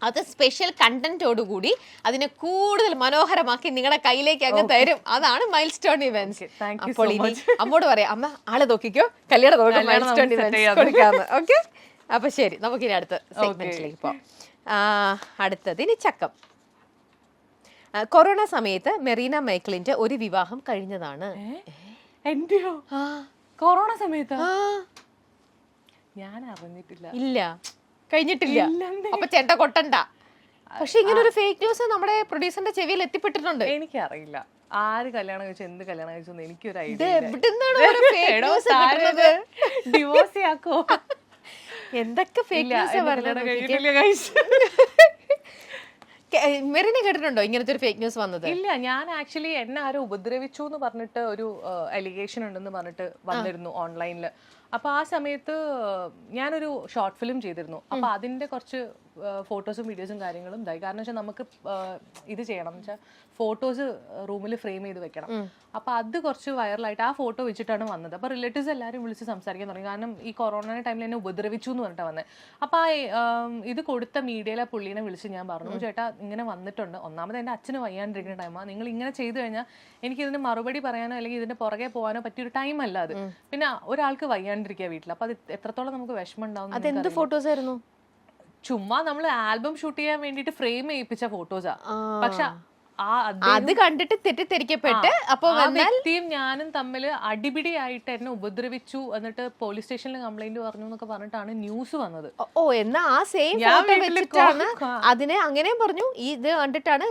അത് സ്പെഷ്യൽ കണ്ടന്റോടുകൂടി അതിനെ കൂടുതൽ മനോഹരമാക്കി നിങ്ങളുടെ കയ്യിലേക്ക് അങ്ങ് തരും. അതാണ് മൈൽ സ്റ്റോൺ ഇവന്റ്സ്. അപ്പോൾ ഇനി അമ്മോട് പറയാം, അമ്മ ആളെ നോക്കിക്കോ, കല്യാണം നോക്കാം, മൈൽ സ്റ്റോൺ ഇവന്റ്സ് കൊടുക്കാന്ന്. ഓക്കെ, അപ്പൊ ശരി, നമുക്കിനി അടുത്ത സെഗ്മെന്റിലേക്ക് പോവാം. അടുത്തത് ഇനി ചക്കം. കൊറോണ സമയത്ത് മെറീന മൈക്കിളിന്റെ ഒരു വിവാഹം കഴിഞ്ഞതാണ്.
എന്റെയോ? കൊറോണ സമയത്ത് ഞാൻ അറിഞ്ഞിട്ടില്ല.
ഇല്ല, കഴിഞ്ഞിട്ടില്ല. അപ്പൊ ചെണ്ട കൊട്ടണ്ട. പക്ഷെ ഇങ്ങനെ ഒരു ഫേക്ക് ന്യൂസ് നമ്മുടെ പ്രൊഡ്യൂസറിന്റെ ചെവിയിൽ എത്തിപ്പെട്ടിട്ടുണ്ട്.
എനിക്കറിയില്ല ആര് കല്യാണം കഴിച്ചു, എന്ത് കല്യാണം കഴിച്ചു, എനിക്കൊരു ഡിവോഴ്സ് ആക്കോ,
എന്തൊക്കെ ഫേക്ക് ന്യൂസ് മെറിന കേട്ടിട്ടുണ്ടോ ഇങ്ങനത്തെ ഒരു ഫേക്ക് ന്യൂസ് വന്നത്?
ഇല്ല, ഞാൻ ആക്ച്വലി എന്നെ ആരും ഉപദ്രവിച്ചു എന്ന് പറഞ്ഞിട്ട് ഒരു അലിഗേഷൻ ഉണ്ടെന്ന് പറഞ്ഞിട്ട് വന്നിരുന്നു ഓൺലൈനിൽ. അപ്പൊ ആ സമയത്ത് ഞാനൊരു ഷോർട്ട് ഫിലിം ചെയ്തിരുന്നു. അപ്പൊ അതിന്റെ കുറച്ച് ഫോട്ടോസും വീഡിയോസും കാര്യങ്ങളും ഇതായി. കാരണം വെച്ചാൽ നമുക്ക് ഇത് ചെയ്യണം എന്ന് വെച്ചാൽ ഫോട്ടോസ് റൂമിൽ ഫ്രെയിം ചെയ്ത് വെക്കണം. അപ്പൊ അത് കുറച്ച് വൈറലായിട്ട് ആ ഫോട്ടോ വെച്ചിട്ടാണ് വന്നത്. അപ്പൊ റിലേറ്റീവ്സ് എല്ലാവരും വിളിച്ച് സംസാരിക്കാൻ തുടങ്ങി. കാരണം ഈ കൊറോണ ടൈമിൽ എന്നെ ഉപദ്രവിച്ചു എന്ന് പറഞ്ഞിട്ടാണ് വന്നത്. അപ്പൊ ഇത് കൊടുത്ത മീഡിയയിലെ പുള്ളീനെ വിളിച്ച് ഞാൻ പറഞ്ഞു, ചേട്ടാ ഇങ്ങനെ വന്നിട്ടുണ്ട്, ഒന്നാമത് എൻ്റെ അച്ഛന് വയ്യാണ്ടിരിക്കുന്ന ടൈമാണ്, നിങ്ങൾ ഇങ്ങനെ ചെയ്തു കഴിഞ്ഞാൽ എനിക്ക് ഇതിന് മറുപടി പറയാനോ അല്ലെങ്കിൽ ഇതിന്റെ പുറകെ പോകാനോ പറ്റിയൊരു ടൈം അല്ല അത്. പിന്നെ ഒരാൾക്ക് വയ്യാണ്ടിരിക്കുക വീട്ടിൽ, അപ്പൊ അത് എത്രത്തോളം നമുക്ക് വിഷമം ഉണ്ടാവും.
അതെന്ത് ഫോട്ടോസ് ആയിരുന്നു?
ചുമ്മാ നമ്മൾ ആൽബം ഷൂട്ട് ചെയ്യാൻ വേണ്ടിട്ട് ഫ്രെയിം ചെയ്യിപ്പിച്ച ഫോട്ടോസാ. പക്ഷെ
അത് കണ്ടിട്ട് തെറ്റിദ്ധരിക്കപ്പെട്ട് അപ്പൊ
വ്യക്തിയും ഞാനും തമ്മിൽ അടിപിടിയായിട്ട് എന്നെ ഉപദ്രവിച്ചു, എന്നിട്ട് പോലീസ് സ്റ്റേഷനിൽ കംപ്ലൈന്റ് പറഞ്ഞു എന്നൊക്കെ പറഞ്ഞിട്ടാണ് ന്യൂസ് വന്നത്.
ഓ, എന്നാ ആ സെയിം ഫോട്ടോ വെച്ചിട്ടാണ് അതിനെ അങ്ങനെയും പറഞ്ഞു. ഇത് കണ്ടിട്ടാണ്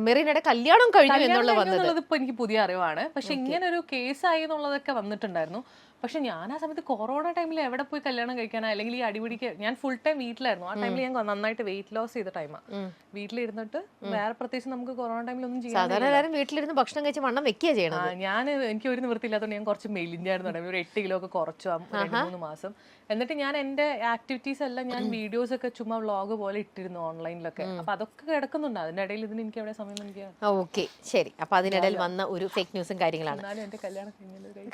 മെറീനയുടെ കല്യാണം കഴിഞ്ഞു എന്നുള്ളത്
ഇപ്പൊ എനിക്ക് പുതിയ അറിവാണ്. പക്ഷെ ഇങ്ങനെ ഒരു കേസായി എന്നുള്ളതൊക്കെ വന്നിട്ടുണ്ടായിരുന്നു. പക്ഷെ ഞാൻ ആ സമയത്ത് കൊറോണ ടൈമിൽ എവിടെ പോയി കല്യാണം കഴിക്കാനാ, അല്ലെങ്കിൽ ഈ അടിപിടിക്ക് ഞാൻ ഫുൾ ടൈം വീട്ടിലായിരുന്നു. ആ ടൈമിൽ ഞാൻ നന്നായിട്ട് വെയിറ്റ് ലോസ് ചെയ്ത ടൈമാണ്. വീട്ടിലിരുന്നിട്ട് വേറെ പ്രത്യേകിച്ച് നമുക്ക് കൊറോണ ടൈമിൽ ഒന്നും ചെയ്യാൻ,
സാധാരണ എല്ലാവരും വീട്ടിലിരുന്ന് ഭക്ഷണം കഴിച്ച് വണ്ണം വെക്കുക ചെയ്യണം.
എനിക്ക് ഒരു നിവൃത്തിയില്ലാത്തതുകൊണ്ട് ഞാൻ കുറച്ച് മെലിഞ്ഞായിരുന്നു. ഒരു 8 കിലോ ഒക്കെ കുറച്ചു 2-3 മാസം. എന്നിട്ട് ഞാൻ എന്റെ ആക്ടിവിറ്റീസ് എല്ലാം ഞാൻ വീഡിയോസ് ഒക്കെ ചുമ്മാ വ്ളോഗ് പോലെ ഇട്ടിരുന്നു ഓൺലൈനിലൊക്കെ. അപ്പൊ അതൊക്കെ കിടക്കുന്നുണ്ട്. അതിന്റെ ഇടയിൽ ഇതിന് എനിക്ക് എവിടെ സമയം നൽകിയ.
ഓക്കെ, ശരി. അപ്പൊ അതിനിടയിൽ വന്ന ഒരു ഫേക്ക് ന്യൂസും കാര്യങ്ങളാണ്.
എന്റെ കല്യാണം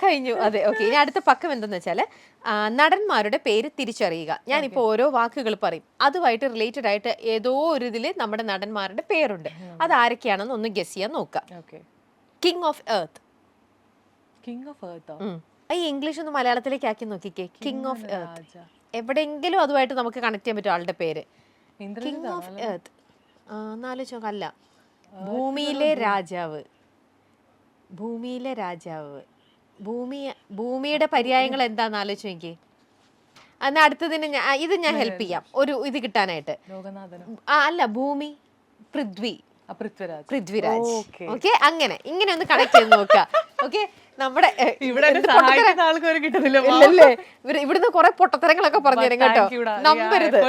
കഴിഞ്ഞു. അതെ, ഓക്കെ. ഇനി അടുത്ത പക്കം എന്തെന്ന് വെച്ചാല് നടന്മാരുടെ പേര് തിരിച്ചറിയുക. ഞാനിപ്പോ ഓരോ വാക്കുകൾ പറയും, അതുമായിട്ട് റിലേറ്റഡ് ആയിട്ട് ഏതോ ഒരു ഇതില് നമ്മുടെ നടന്മാരുടെ പേരുണ്ട്. അത് ആരൊക്കെയാണെന്ന് ഒന്ന് ഗസ് ചെയ്യാൻ നോക്കാം. King of earth.
King of earth
ഈ ഇംഗ്ലീഷ് ഒന്ന് മലയാളത്തിലേക്ക് ആക്കി നോക്കിക്കേ. കിങ് ഓഫ് എർത്ത് എവിടെയെങ്കിലും അതുമായിട്ട് നമുക്ക് കണക്ട് ചെയ്യാൻ പറ്റും ആളുടെ പേര്. കിങ് ഓഫ് എർത്ത് എന്നാലോചിച്ചോ. അല്ല, ഭൂമിയിലെ രാജാവ്. ഭൂമിയിലെ രാജാവ്. ഭൂമിയുടെ പര്യായങ്ങൾ എന്താന്ന് ആലോചിച്ചു നോക്കി. എന്നാ അടുത്തതിന് ഇത് ഞാൻ ഹെൽപ്പ് ചെയ്യാം ഒരു ഇത് കിട്ടാനായിട്ട്. അല്ല, ഭൂമി, പൃഥ്വി, പൃഥ്വിരാജ്. ഓക്കെ, അങ്ങനെ ഇങ്ങനെ ഒന്ന് കണക്ട് ചെയ്ത് നോക്കുക. ഓക്കെ, നമ്മുടെ ഇവിടുന്ന് കുറെ പൊട്ടത്തരങ്ങളൊക്കെ പറഞ്ഞു തരും കേട്ടോ, നമ്പരുത്.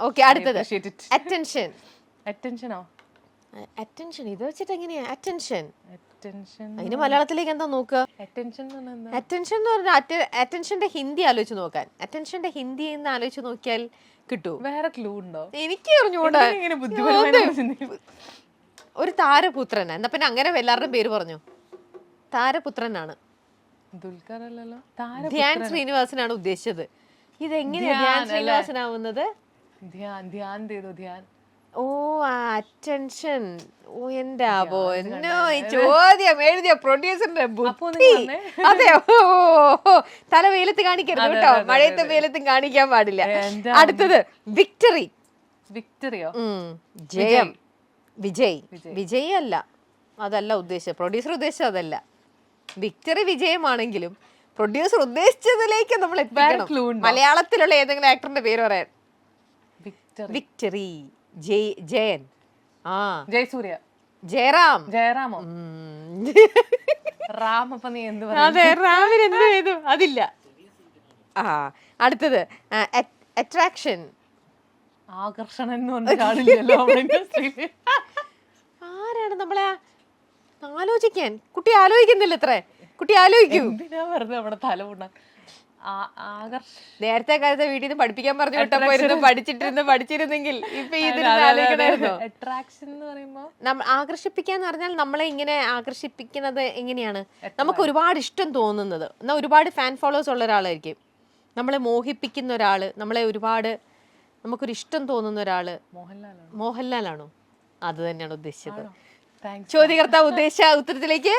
ഓക്കെ, അടുത്തത് അറ്റൻഷൻ.
അറ്റൻഷനോ?
അറ്റൻഷൻ ഇത് വെച്ചിട്ട് എങ്ങനെയാ അറ്റൻഷൻ? അതിന് മലയാളത്തിലേക്ക് എന്താ നോക്കുക? അറ്റൻഷൻ എന്ന് പറഞ്ഞാൽ അറ്റൻഷന്റെ ഹിന്ദി ആലോചിച്ച് നോക്കാൻ. അറ്റൻഷന്റെ ഹിന്ദി എന്ന് ആലോചിച്ച് നോക്കിയാൽ കിട്ടൂ.
വേറെ ക്ലൂ ഉണ്ടോ?
എനിക്ക് അറിഞ്ഞൂടാ. ഒരു താരപുത്രൻ. എന്നാ പിന്നെ അങ്ങനെ എല്ലാവരുടെയും പേര് പറഞ്ഞു. താരപുത്രനാണ്.
ദുൽഖർ അല്ലല്ലോ.
ധ്യാൻ ശ്രീനിവാസനാണ് ഉദ്ദേശിച്ചത്. ഇതെങ്ങനെയാ ധ്യാൻ ശ്രീനിവാസനാവുന്നത്? ഓ, അറ്റൻഷൻ. ഓ, എന്റെ അബോ, എന്നോ ഈ ചോദ്യം എഴുതിയ പ്രൊഡ്യൂസറിന്റെ ബുദ്ധി. അതെ, ഓ, തല വെയിലത്ത് കാണിക്കരുത് കേട്ടോ, മഴയത്തെ വെയിലത്തും കാണിക്കാൻ പാടില്ല. അടുത്തത് വിക്ടറി.
വിക്ടറിയോ?
ജയം. വിജയ്. വിജയ് അല്ല, അതല്ല ഉദ്ദേശിച്ചത്. പ്രൊഡ്യൂസർ ഉദ്ദേശിച്ചത് അതല്ല. വിക്ടറി വിജയമാണെങ്കിലും പ്രൊഡ്യൂസർ ഉദ്ദേശിച്ചതിലേക്ക് നമ്മൾ എത്തിക്കണം. മലയാളത്തിലുള്ള ഏതെങ്കിലും ആക്ടറിന്റെ പേര് പറയാൻ. വിക്ടറി. ജയൻ.
ജയസൂര്യ.
ജയറാം.
ജയറാമോ? റാം. അപ്പൊ നീ എന്ത്?
അതെ, റാമിന് എന്ത് ചെയ്തു? അതില്ല. അടുത്തത് അട്രാക്ഷൻ.
ആകർഷണം എന്ന് പറഞ്ഞാലില്ലല്ലോ.
ആരാണ് നമ്മളെ ആലോചിക്കാൻ? കുട്ടി ആലോചിക്കുന്നില്ല. ഇത്ര കുട്ടി ആലോചിക്കൂ.
വെറുതെ നമ്മുടെ തല ഉണ്ടാ.
നേരത്തെ കാലത്തെ വീട്ടിൽ നിന്ന് പഠിപ്പിക്കാൻ പറഞ്ഞു വിട്ടപ്പോ പഠിച്ചിരുന്നെങ്കിൽ ഇപ്പൊ നമ്മൾ ആകർഷിപ്പിക്കാന്ന് പറഞ്ഞാൽ നമ്മളെ ഇങ്ങനെ ആകർഷിപ്പിക്കുന്നത് എങ്ങനെയാണ്? നമുക്ക് ഒരുപാട് ഇഷ്ടം തോന്നുന്നത്, എന്നാൽ ഒരുപാട് ഫാൻ ഫോളോവേഴ്സ് ഉള്ള ഒരാളായിരിക്കും. നമ്മളെ മോഹിപ്പിക്കുന്ന ഒരാള്, നമ്മളെ ഒരുപാട് നമുക്കൊരു ഇഷ്ടം തോന്നുന്ന ഒരാള്. മോഹൻലാലാണോ? അത് തന്നെയാണ് ഉദ്ദേശിച്ചത്. ചോദ്യകർത്താവ് ഉദ്ദേശിച്ച ഉത്തരത്തിലേക്ക്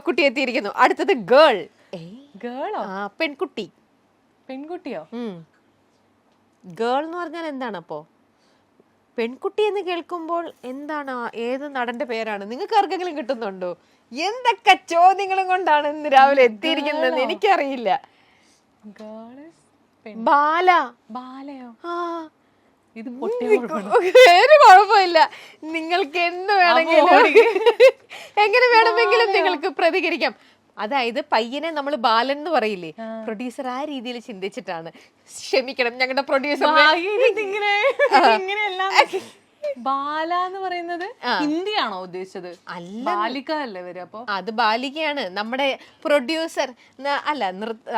കുട്ടി എത്തിയിരിക്കുന്നു. അടുത്തത് ഗേൾ.
ഗേളോ?
പെൺകുട്ടി.
പെൺകുട്ടിയോ?
ഗേൾ എന്ന് പറഞ്ഞാൽ എന്താണ് അപ്പോ? പെൺകുട്ടി എന്ന് കേൾക്കുമ്പോൾ എന്താണ്? ഏത് നടന്റെ പേരാണ്? നിങ്ങൾക്ക് ആർക്കെങ്കിലും കിട്ടുന്നുണ്ടോ? എന്തൊക്കെ ചോദ്യങ്ങളും കൊണ്ടാണ് ഇന്ന് രാവിലെ എത്തിയിരിക്കുന്നത് എനിക്കറിയില്ല. ബാല.
ബാലയോ? ഇത്
ഒരു കുഴപ്പമില്ല, നിങ്ങൾക്ക് എന്ത് വേണമെങ്കിലും എങ്ങനെ വേണമെങ്കിലും നിങ്ങൾക്ക് പ്രതികരിക്കാം. അതായത് പയ്യനെ നമ്മൾ ബാലൻ എന്ന് പറയില്ലേ, പ്രൊഡ്യൂസർ ആ രീതിയിൽ ചിന്തിച്ചിട്ടാണ്. ക്ഷമിക്കണം ഞങ്ങളുടെ പ്രൊഡ്യൂസർ.
ബാല എന്ന് പറയുന്നത് ഹിന്ദിയാണോ ഉദ്ദേശിച്ചത്?
അല്ല,
ബാലിക അല്ലേ വരിക? അപ്പൊ
അത് ബാലികയാണ്. നമ്മുടെ പ്രൊഡ്യൂസർ അല്ല,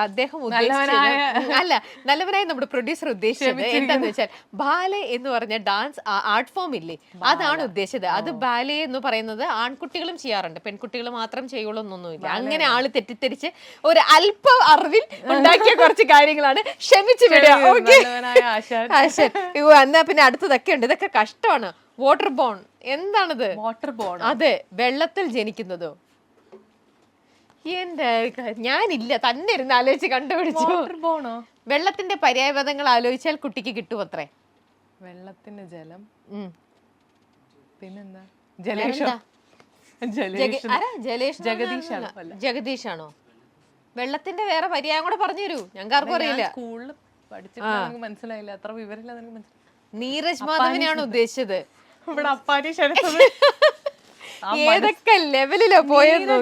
അദ്ദേഹം അല്ല, നല്ലവനായി നമ്മുടെ പ്രൊഡ്യൂസർ ഉദ്ദേശിച്ചത് എന്താന്ന് വെച്ചാൽ ബാലെ എന്ന് പറഞ്ഞ ഡാൻസ് ആർട്ട് ഫോം ഇല്ലേ, അതാണ് ഉദ്ദേശിച്ചത്. അത് ബാലെ എന്ന് പറയുന്നത് ആൺകുട്ടികളും ചെയ്യാറുണ്ട്, പെൺകുട്ടികൾ മാത്രം ചെയ്യുള്ളൂ എന്നൊന്നുമില്ല. അങ്ങനെ ആള് തെറ്റിദ്ധരിച്ച് ഒരു അല്പ അറിവിൽ ഉണ്ടാക്കിയ കുറച്ച് കാര്യങ്ങളാണ്. ക്ഷമിച്ചു വിടുക. എന്നാ പിന്നെ അടുത്തതൊക്കെ ഉണ്ട്. ഇതൊക്കെ കഷ്ടമാണ്. Water born. എന്താണത്?
Water born.
അതെ, വെള്ളത്തിൽ ജനിക്കുന്നതോ? എന്റെ ഞാനില്ല, തന്നെ ഇരുന്ന് ആലോചിച്ച് കണ്ടുപിടിച്ചു.
വാട്ടർ ബോണോ?
വെള്ളത്തിന്റെ പര്യായപദങ്ങൾ ആലോചിച്ചാൽ കുട്ടിക്ക് കിട്ടും അത്രേ.
വെള്ളത്തിന്റെ ജലം, പിന്നെന്താ?
ജഗദീഷാണോ? വെള്ളത്തിന്റെ വേറെ പര്യായം കൂടെ പറഞ്ഞു തരൂ, ഞങ്ങൾക്ക് ആർക്കും അറിയില്ല.
സ്കൂളിൽ പഠിച്ചിട്ട് മനസ്സിലായില്ല, അത്ര വിവരമില്ല.
നീരജ് മാധവനെയാണ് ഉദ്ദേശിച്ചത്.
ഇവിടെ അപ്പാനി
ഏതൊക്കെ ലെവലിലാ പോയെന്ന്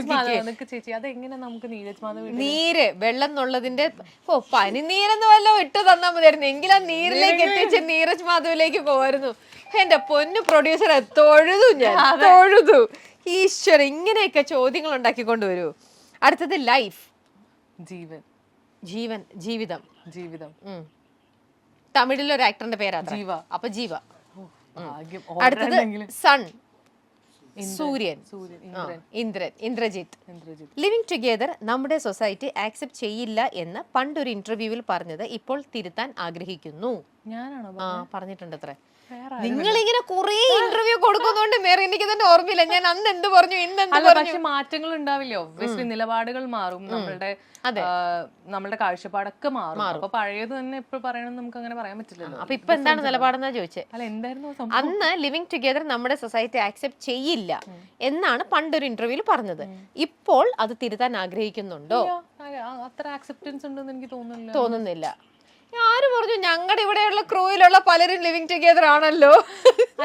ചേച്ചി. അതെങ്ങനെ നമുക്ക് നീരജ് മാധവ്?
നീര്, വെള്ളം എന്നുള്ളതിന്റെ പനിനീരെന്ന് വല്ലതും ഇട്ട് തന്നാ മതിയായിരുന്നു, എങ്കിലും നീരിലേക്ക് എത്തിച്ച് നീരജ് മാധവിലേക്ക് പോവായിരുന്നു. എന്റെ പൊന്നു പ്രൊഡ്യൂസറെ തൊഴുതു, ഞാൻ തൊഴുതു. ഈശ്വര, ഇങ്ങനെയൊക്കെ ചോദ്യങ്ങൾ ഉണ്ടാക്കിക്കൊണ്ടുവരൂ. അടുത്തത് ലൈഫ്.
ജീവൻ.
ജീവൻ, ജീവിതം.
ജീവിതം.
തമിഴിലൊരു ആക്ടറിന്റെ പേരാ
ജീവ.
അപ്പൊ ജീവ. അടുത്തത് സൺ, സൂര്യൻ. ഇന്ദ്രൻ, ഇന്ദ്രജിത്ത്. ലിവിംഗ് ടുഗെദർ നമ്മുടെ സൊസൈറ്റി ആക്സെപ്റ്റ് ചെയ്യില്ല എന്ന് പണ്ടൊരു ഇന്റർവ്യൂവിൽ പറഞ്ഞത് ഇപ്പോൾ തിരുത്താൻ ആഗ്രഹിക്കുന്നു.
ഞാനാണോ
പറഞ്ഞിട്ടുണ്ട് അത്ര? നിങ്ങളിങ്ങനെ കുറെ ഇന്റർവ്യൂ കൊടുക്കുന്നോണ്ട് വേറെ എനിക്ക് തന്നെ ഓർമ്മയില്ല ഞാൻ അന്ന് എന്ത് പറഞ്ഞു ഇന്ന് എന്ത് പറഞ്ഞു.
പക്ഷെ മാറ്റങ്ങൾ ഉണ്ടാവില്ലോ, ഒബ്വിയസ്ലി നിലപാടുകൾ മാറും, നമ്മളുടെ കാഴ്ചപ്പാടൊക്കെ മാറും. അപ്പൊ പഴയത് തന്നെ ഇപ്പൊ പറയണമെന്ന് നമുക്ക് അങ്ങനെ പറയാൻ പറ്റില്ലല്ലോ.
അപ്പൊ ഇപ്പൊ എന്താണ് നിലപാടെന്നാ ചോദിച്ചത്?
അല്ല, എന്തായിരുന്നു
അന്ന് ലിവിംഗ് ടുഗെദർ നമ്മുടെ സൊസൈറ്റി ആക്സെപ്റ്റ് ചെയ്യില്ല എന്നാണ് പണ്ടൊരു ഇന്റർവ്യൂവിൽ പറഞ്ഞത്. ഇപ്പോൾ അത് തിരുത്താൻ ആഗ്രഹിക്കുന്നുണ്ടോ?
അത്ര ആക്സെപ്റ്റൻസ് ഉണ്ടെന്ന് എനിക്ക്
തോന്നുന്നില്ല. ആര് പറഞ്ഞു? ഞങ്ങളുടെ ഇവിടെയുള്ള ക്രൂയിലുള്ള പലരും ലിവിംഗ് ടുഗെദർ ആണല്ലോ.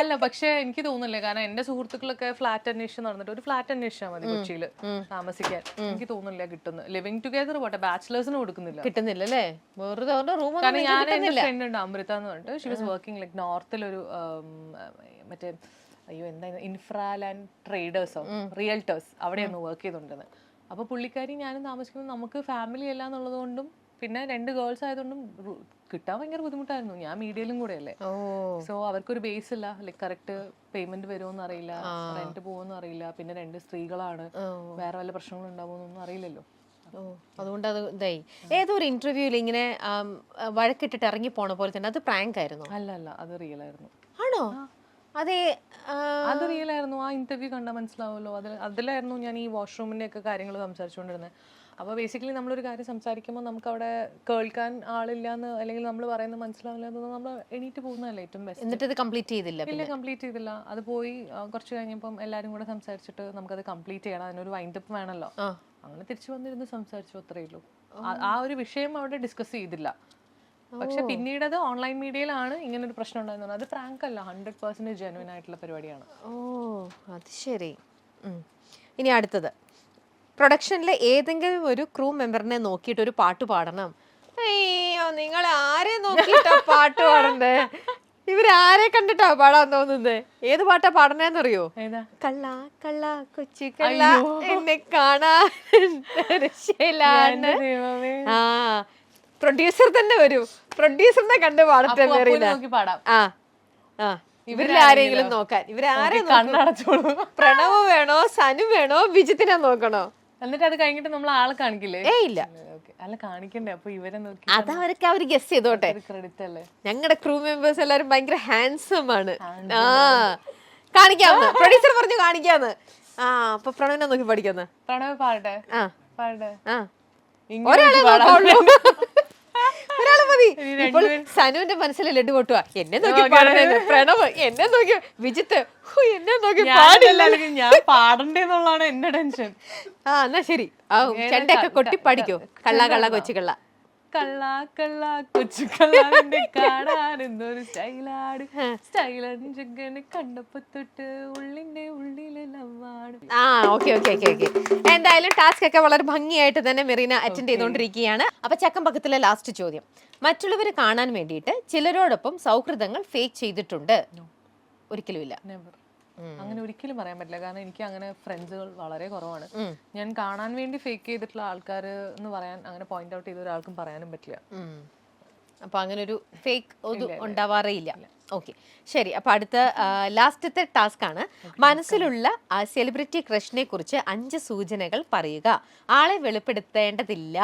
അല്ല, പക്ഷെ എനിക്ക് തോന്നുന്നില്ല. കാരണം എന്റെ സുഹൃത്തുക്കളൊക്കെ ഫ്ലാറ്റ് അന്വേഷിച്ച് നടന്നിട്ട് ഒരു ഫ്ലാറ്റ് അന്വേഷിച്ചാൽ മതി കൊച്ചിയിൽ താമസിക്കാൻ. എനിക്ക് തോന്നുന്നില്ല കിട്ടുന്നു. ലിവിംഗ് ടുഗെദർ പോട്ടെ, ബാച്ചിലേഴ്സിന് കിട്ടുന്നില്ല
അല്ലേ?
കാരണം ഞാൻ എന്റെ ഫ്രണ്ട് ഉണ്ട് അമൃത എന്ന് പറഞ്ഞിട്ട്, ഷി വാസ് വർക്കിംഗ് ലൈക് നോർത്തിലൊരു മറ്റേ എന്തായിരുന്നു ഇൻഫ്രാലാൻഡ് ട്രേഡേഴ്സോ റിയൽറ്റേഴ്സ് അവിടെയാണ് വർക്ക് ചെയ്തോണ്ടിരുന്നത്. അപ്പൊ പുള്ളിക്കാരി ഞാനും താമസിക്കുമ്പോൾ നമുക്ക് ഫാമിലി അല്ല എന്നുള്ളത് കൊണ്ടും പിന്നെ 2 ഗേൾസ് ആയതുകൊണ്ടും കിട്ടാൻ ഭയങ്കര ബുദ്ധിമുട്ടായിരുന്നു. ഞാൻ മീഡിയയിലും കൂടെ അല്ലേ, സോ അവർക്കൊരു ബേസ് ഇല്ല. ലൈക് കറക്റ്റ് പേയ്മെന്റ് വരുമോന്ന് അറിയില്ല, റെന്റ് പോകുമെന്ന് അറിയില്ല, പിന്നെ 2 സ്ത്രീകളാണ്, വേറെ വല്ല പ്രശ്നങ്ങളും ഉണ്ടാവുമെന്നൊന്നും അറിയില്ലല്ലോ.
അതുകൊണ്ട് അത് ഇതായി. ഏതോ ഒരു ഇന്റർവ്യൂവിൽ ഇങ്ങനെ വഴക്കിട്ടിട്ട് ഇറങ്ങി പോണ പോലെ തന്നെ. അത് പ്രാങ്ക് ആയിരുന്നു?
അല്ല, അത് റിയൽ ആയിരുന്നു.
ആണോ? അതെ,
അത് റിയൽ ആയിരുന്നു. ആ ഇന്റർവ്യൂ കണ്ടാൽ മനസ്സിലാവുമല്ലോ. അതിലായിരുന്നു ഞാൻ ഈ വാഷ്റൂമിന്റെ ഒക്കെ കാര്യങ്ങൾ സംസാരിച്ചുകൊണ്ടിരുന്നത്. അപ്പോൾ ബേസിക്കലി നമ്മളൊരു കാര്യം സംസാരിക്കുമ്പോൾ നമുക്ക് അവിടെ കേൾക്കാൻ ആളില്ലാന്ന്, അല്ലെങ്കിൽ നമ്മൾ പറയുന്നത് മനസ്സിലാവില്ല എന്ന് നമ്മൾ എണീറ്റ് പോകുന്നതല്ലേ ഏറ്റവും ബെസ്റ്റ്.
എന്നിട്ട് അത് കംപ്ലീറ്റ് ചെയ്തില്ല?
ഇല്ല, കംപ്ലീറ്റ് ചെയ്തില്ല. അത് പോയി കുറച്ച് കഴിഞ്ഞപ്പം എല്ലാവരും കൂടെ സംസാരിച്ചിട്ട് നമുക്കത് കംപ്ലീറ്റ് ചെയ്യണം, അതിനൊരു വൈൻഡപ്പ് വേണമല്ലോ. അങ്ങനെ തിരിച്ചു വന്നിരുന്ന് സംസാരിച്ചു, അത്രയേ ഉള്ളൂ. ആ ഒരു വിഷയം അവിടെ ഡിസ്കസ് ചെയ്തില്ല. പക്ഷെ പിന്നീട് അത് ഓൺലൈൻ മീഡിയയിലാണ് ഇങ്ങനെ ഒരു പ്രശ്നം ഉണ്ടായിരുന്നത്. അത് പ്രാങ്ക് അല്ല, 100% ജെന്യുവൻ ആയിട്ടുള്ള പരിപാടിയാണ്.
അത് ശരി. ഇനി അടുത്തത്, പ്രൊഡക്ഷനിലെ ഏതെങ്കിലും ഒരു ക്രൂ മെമ്പറിനെ നോക്കിയിട്ട് ഒരു പാട്ട് പാടണം. അയ്യോ, നിങ്ങൾ ആരെ നോക്കിയിട്ടാ പാട്ട് പാടണ്ടേ? ഇവരാരെ കണ്ടിട്ടാ പാടാൻ തോന്നുന്നത്? ഏത് പാട്ടാ പാടണേന്നറിയോ? കള്ള കള്ള കൊച്ചു കള്ള എന്നെ കാണാൻ. പ്രൊഡ്യൂസർ തന്നെ വരൂ, പ്രൊഡ്യൂസറിനെ കണ്ട് പാടട്ടെ. ഇവരിലാരെങ്കിലും നോക്കാൻ, ഇവരാരെ? പ്രണവ് വേണോ, സനു വേണോ, വിജിത്തിനെ നോക്കണോ?
എന്നിട്ട് അത് കഴിഞ്ഞിട്ട് നമ്മൾ ആളെ കാണിക്കില്ലേ?
ഇല്ല.
Okay. അല്ല കാണിക്കണ്ടേ, അപ്പൊ ഇവരെ നോക്കി
അതവർക്ക് അവര് ഗസ് ചെയ്തോട്ടെ.
ക്രെഡിറ്റ് അല്ലേ?
ഞങ്ങളുടെ ക്രൂ മെമ്പേഴ്സ് എല്ലാരും ഭയങ്കര ഹാൻസം ആണ്. കാണിക്കാന്ന് പ്രൊഡ്യൂസർ പറഞ്ഞു കാണിക്കാന്ന്. അപ്പൊ പ്രണവിനെ നോക്കി പഠിക്കാന്ന്.
പ്രണവ് പാടട്ടെ? പാടട്ടെ.
ഒരാളെ മതി. ഇപ്പോൾ സനുവിന്റെ മനസ്സിൽ ലഡു പൊട്ടുക. എന്നെ നോക്കി പാടുന്നത് പ്രണവ്, എന്നെ നോക്കി വിജിത്ത്, എന്നെ നോക്കി പാടില്ല.
ഞാൻ പാടണ്ടേന്നുള്ളതാണ് എന്റെ ടെൻഷൻ.
എന്നാ ശരി, ചെണ്ടയൊക്കെ കൊട്ടി പഠിക്കോ. കള്ള കള്ള കൊച്ചു കള്ള
കള്ള കള്ള കൊച്ചു കള്ള കാണാനെന്നൊരു സ്റ്റൈലാട് സ്റ്റൈലഞ്ചുകനെ കണ്ടപ്പോ തൊട്ട് ഉള്ളിന്റെ ഉള്ളിലെല്ലാമാണ്.
ഓക്കെ. എന്തായാലും ടാസ്ക് ഒക്കെ വളരെ ഭംഗിയായിട്ട് തന്നെ മെറീന അറ്റൻഡ് ചെയ്തുകൊണ്ടിരിക്കുകയാണ്. അപ്പൊ ചക്കം പക്കത്തിലെ ലാസ്റ്റ് ചോദ്യം, മറ്റുള്ളവരെ കാണാൻ വേണ്ടിയിട്ട് ചിലരോടൊപ്പം സൗഹൃദങ്ങൾ ഫേക്ക് ചെയ്തിട്ടുണ്ട്? ഒരിക്കലുമില്ല.
അങ്ങനെ ഒരിക്കലും പറയാൻ പറ്റില്ല. കാരണം എനിക്ക് അങ്ങനെ ഫ്രണ്ട്സുകൾ വളരെ കുറവാണ്. ഞാൻ കാണാൻ വേണ്ടി ഫേക്ക് ചെയ്തിട്ടുള്ള ആൾക്കാർ എന്ന് പറയാൻ, അങ്ങനെ പോയിന്റ് ഔട്ട് ചെയ്ത ഒരാൾക്കും പറയാനും പറ്റില്ല.
അപ്പൊ അങ്ങനെ ഒരു ഫേക്ക് ഒന്നും ഉണ്ടാവാറേ ഇല്ല. ഓക്കെ ശരി. അപ്പൊ അടുത്ത ലാസ്റ്റത്തെ ടാസ്ക് ആണ്. മനസ്സിലുള്ള സെലിബ്രിറ്റി ക്രഷിനെ കുറിച്ച് 5 സൂചനകൾ പറയുക. ആളെ വെളിപ്പെടുത്തേണ്ടതില്ല,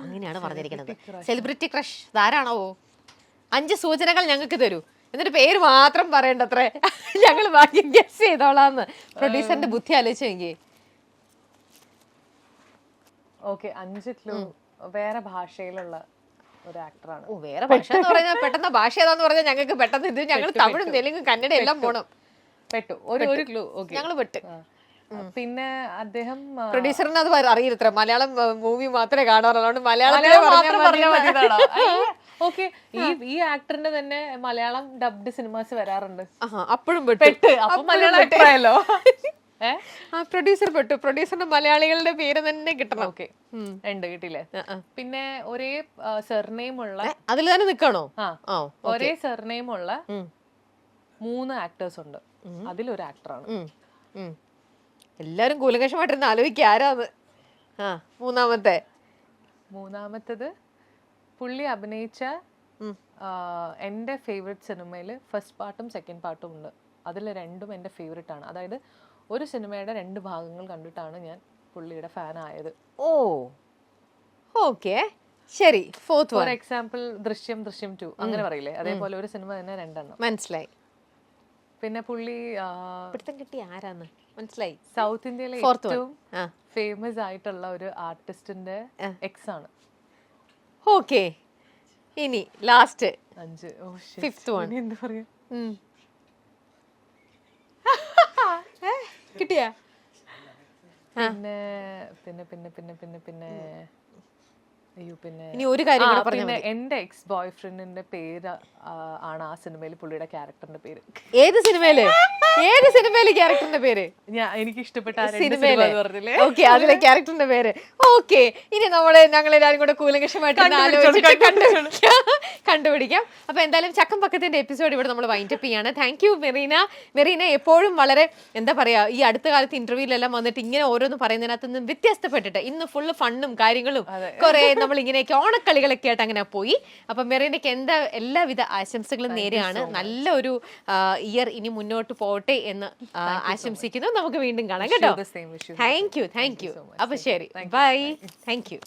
അങ്ങനെയാണ് പറഞ്ഞിരിക്കുന്നത്. Celebrity crush ധാരാണോ? 5 സൂചനകൾ ഞങ്ങൾക്ക് തരൂ, എന്നിട്ട് പേര് മാത്രം പറയണ്ടത്രേ, ഞങ്ങൾ ബാക്കി ഗസ് ചെയ്തോളാന്ന്. പ്രൊഡ്യൂസറിന്റെ ബുദ്ധി ആലോചിച്ചെങ്കിൽ.
Okay, 5 clue. വേറെ ഭാഷയിലുള്ള ഒരു ആക്ടറാണ്.
വേറെ ഭാഷ എന്ന് പറഞ്ഞാൽ പെട്ടെന്ന് ഭാഷ ഏതാന്ന് പറഞ്ഞാൽ ഞങ്ങൾക്ക് പെട്ടെന്ന് ഇത് ഞങ്ങൾ തമിഴും തെലുങ്കും കന്നഡ എല്ലാം പോണം.
പെട്ടു. ഒരു ക്ലൂ. ഓക്കെ,
ഞങ്ങൾ പെട്ട്.
പിന്നെ അദ്ദേഹം
പ്രൊഡ്യൂസറിന് അത് അറിയില്ലത്ര, മലയാളം മൂവി മാത്രമേ കാണാറുള്ളൂ. മലയാളം
ഓക്കെ. ഈ ആക്ടറിന്റെ തന്നെ മലയാളം ഡബ്ഡ് സിനിമാസ് വരാറുണ്ട്.
അപ്പോഴും
പെട്ട്. അപ്പൊ മലയാളം ആക്ടറായല്ലോ.
പ്രൊഡ്യൂസർ പെട്ടു. പ്രൊഡ്യൂസറിന്റെ മലയാളികളുടെ പേര് തന്നെ കിട്ടണം.
ഓക്കെ, 2 കിട്ടില്ലേ? പിന്നെ ഒരേ സർനെയിം ഉള്ള,
അതിൽ തന്നെ നിക്കണോ?
ഒരേ സർനെയിം ഉള്ള 3 ആക്ടേഴ്സ് ഉണ്ട്. അതിലൊരു ആക്ടറാണ്.
എല്ലാരും കൂലങ്കഷമായിട്ടിരുന്ന് ആലോചിക്കുക ആരാന്ന്. മൂന്നാമത്തത്
പുള്ളി അഭിനയിച്ച എൻ്റെ ഫേവറേറ്റ് സിനിമയിൽ ഫസ്റ്റ് പാർട്ടും സെക്കൻഡ് പാർട്ടും ഉണ്ട്. അതിൽ 2ഉം എൻ്റെ ഫേവറേറ്റ് ആണ്. അതായത് ഒരു സിനിമയുടെ 2 ഭാഗങ്ങൾ കണ്ടിട്ടാണ് ഞാൻ പുള്ളിയുടെ ഫാൻ ആയത്.
ഓക്കെ ശരി.
ഫോർ എക്സാമ്പിൾ ദൃശ്യം 2 അങ്ങനെ പറയില്ലേ, അതേപോലെ ഒരു സിനിമ തന്നെ 2 എണ്ണം.
മനസ്സിലായി.
പിന്നെ പുള്ളി
പിടുത്തം കിട്ടി ആരാന്ന് മനസ്സിലായി.
സൗത്ത് ഇന്ത്യയിലെ ഏറ്റവും ഫേമസ് ആയിട്ടുള്ള ഒരു ആർട്ടിസ്റ്റിന്റെ എക്സ് ആണ്.
ഓക്കെ, ഇനി ലാസ്റ്റ്
5.
ഫിഫ്ത്ത് വൺ
എന്താ പറയാ?
കിട്ടിയാ?
പിന്നെ പിന്നെ പിന്നെ പിന്നെ പിന്നെ പിന്നെ അയ്യോ, പിന്നെ
ഇനി ഒരു കാര്യം കൂടെ പറഞ്ഞാൽ
പിന്നെ എന്റെ എക്സ് ബോയ് ഫ്രണ്ടിന്റെ പേര് ആണ് ആ സിനിമയിൽ പുള്ളിയുടെ ക്യാരക്ടറിന്റെ പേര്.
ഏത് സിനിമയില് ക്യാരക്ടറിന്റെ പേര്?
എനിക്ക് ഇഷ്ടപ്പെട്ട
സിനിമയിലെ അതിലെ ക്യാരക്ടറിന്റെ പേര്. ഓക്കെ, ഇനി ഞങ്ങൾ എല്ലാവരും കൂടെ കൂലങ്കഷമായിട്ട് കണ്ടുപിടിക്കാം. അപ്പൊ എന്തായാലും ചക്കം പക്കത്തിന്റെ എപ്പിസോഡ് ഇവിടെ നമ്മൾ വൈൻഡപ്പ് ചെയ്യാണ്. താങ്ക് യു മെറീന എപ്പോഴും വളരെ എന്താ പറയാ, ഈ അടുത്ത കാലത്ത് ഇന്റർവ്യൂലെല്ലാം വന്നിട്ട് ഇങ്ങനെ ഓരോന്ന് പറയുന്നതിനകത്ത് നിന്ന് വ്യത്യസ്തപ്പെട്ടിട്ട് ഇന്ന് ഫുള്ള് ഫണ്ണും കാര്യങ്ങളും കുറെ നമ്മൾ ഇങ്ങനെയൊക്കെ ഓണക്കളികളൊക്കെ ആയിട്ട് അങ്ങനെ പോയി. അപ്പൊ മെറീനയ്ക്ക് എല്ലാവിധ ആശംസകളും നേരെയാണ്. നല്ലൊരു ഇയർ ഇനി മുന്നോട്ട് പോട്ടെ എന്ന് ആശംസിക്കുന്നു. നമുക്ക് വീണ്ടും കാണാം കേട്ടോ. Thank you. അപ്പൊ ശരി, ബൈ. Thank you.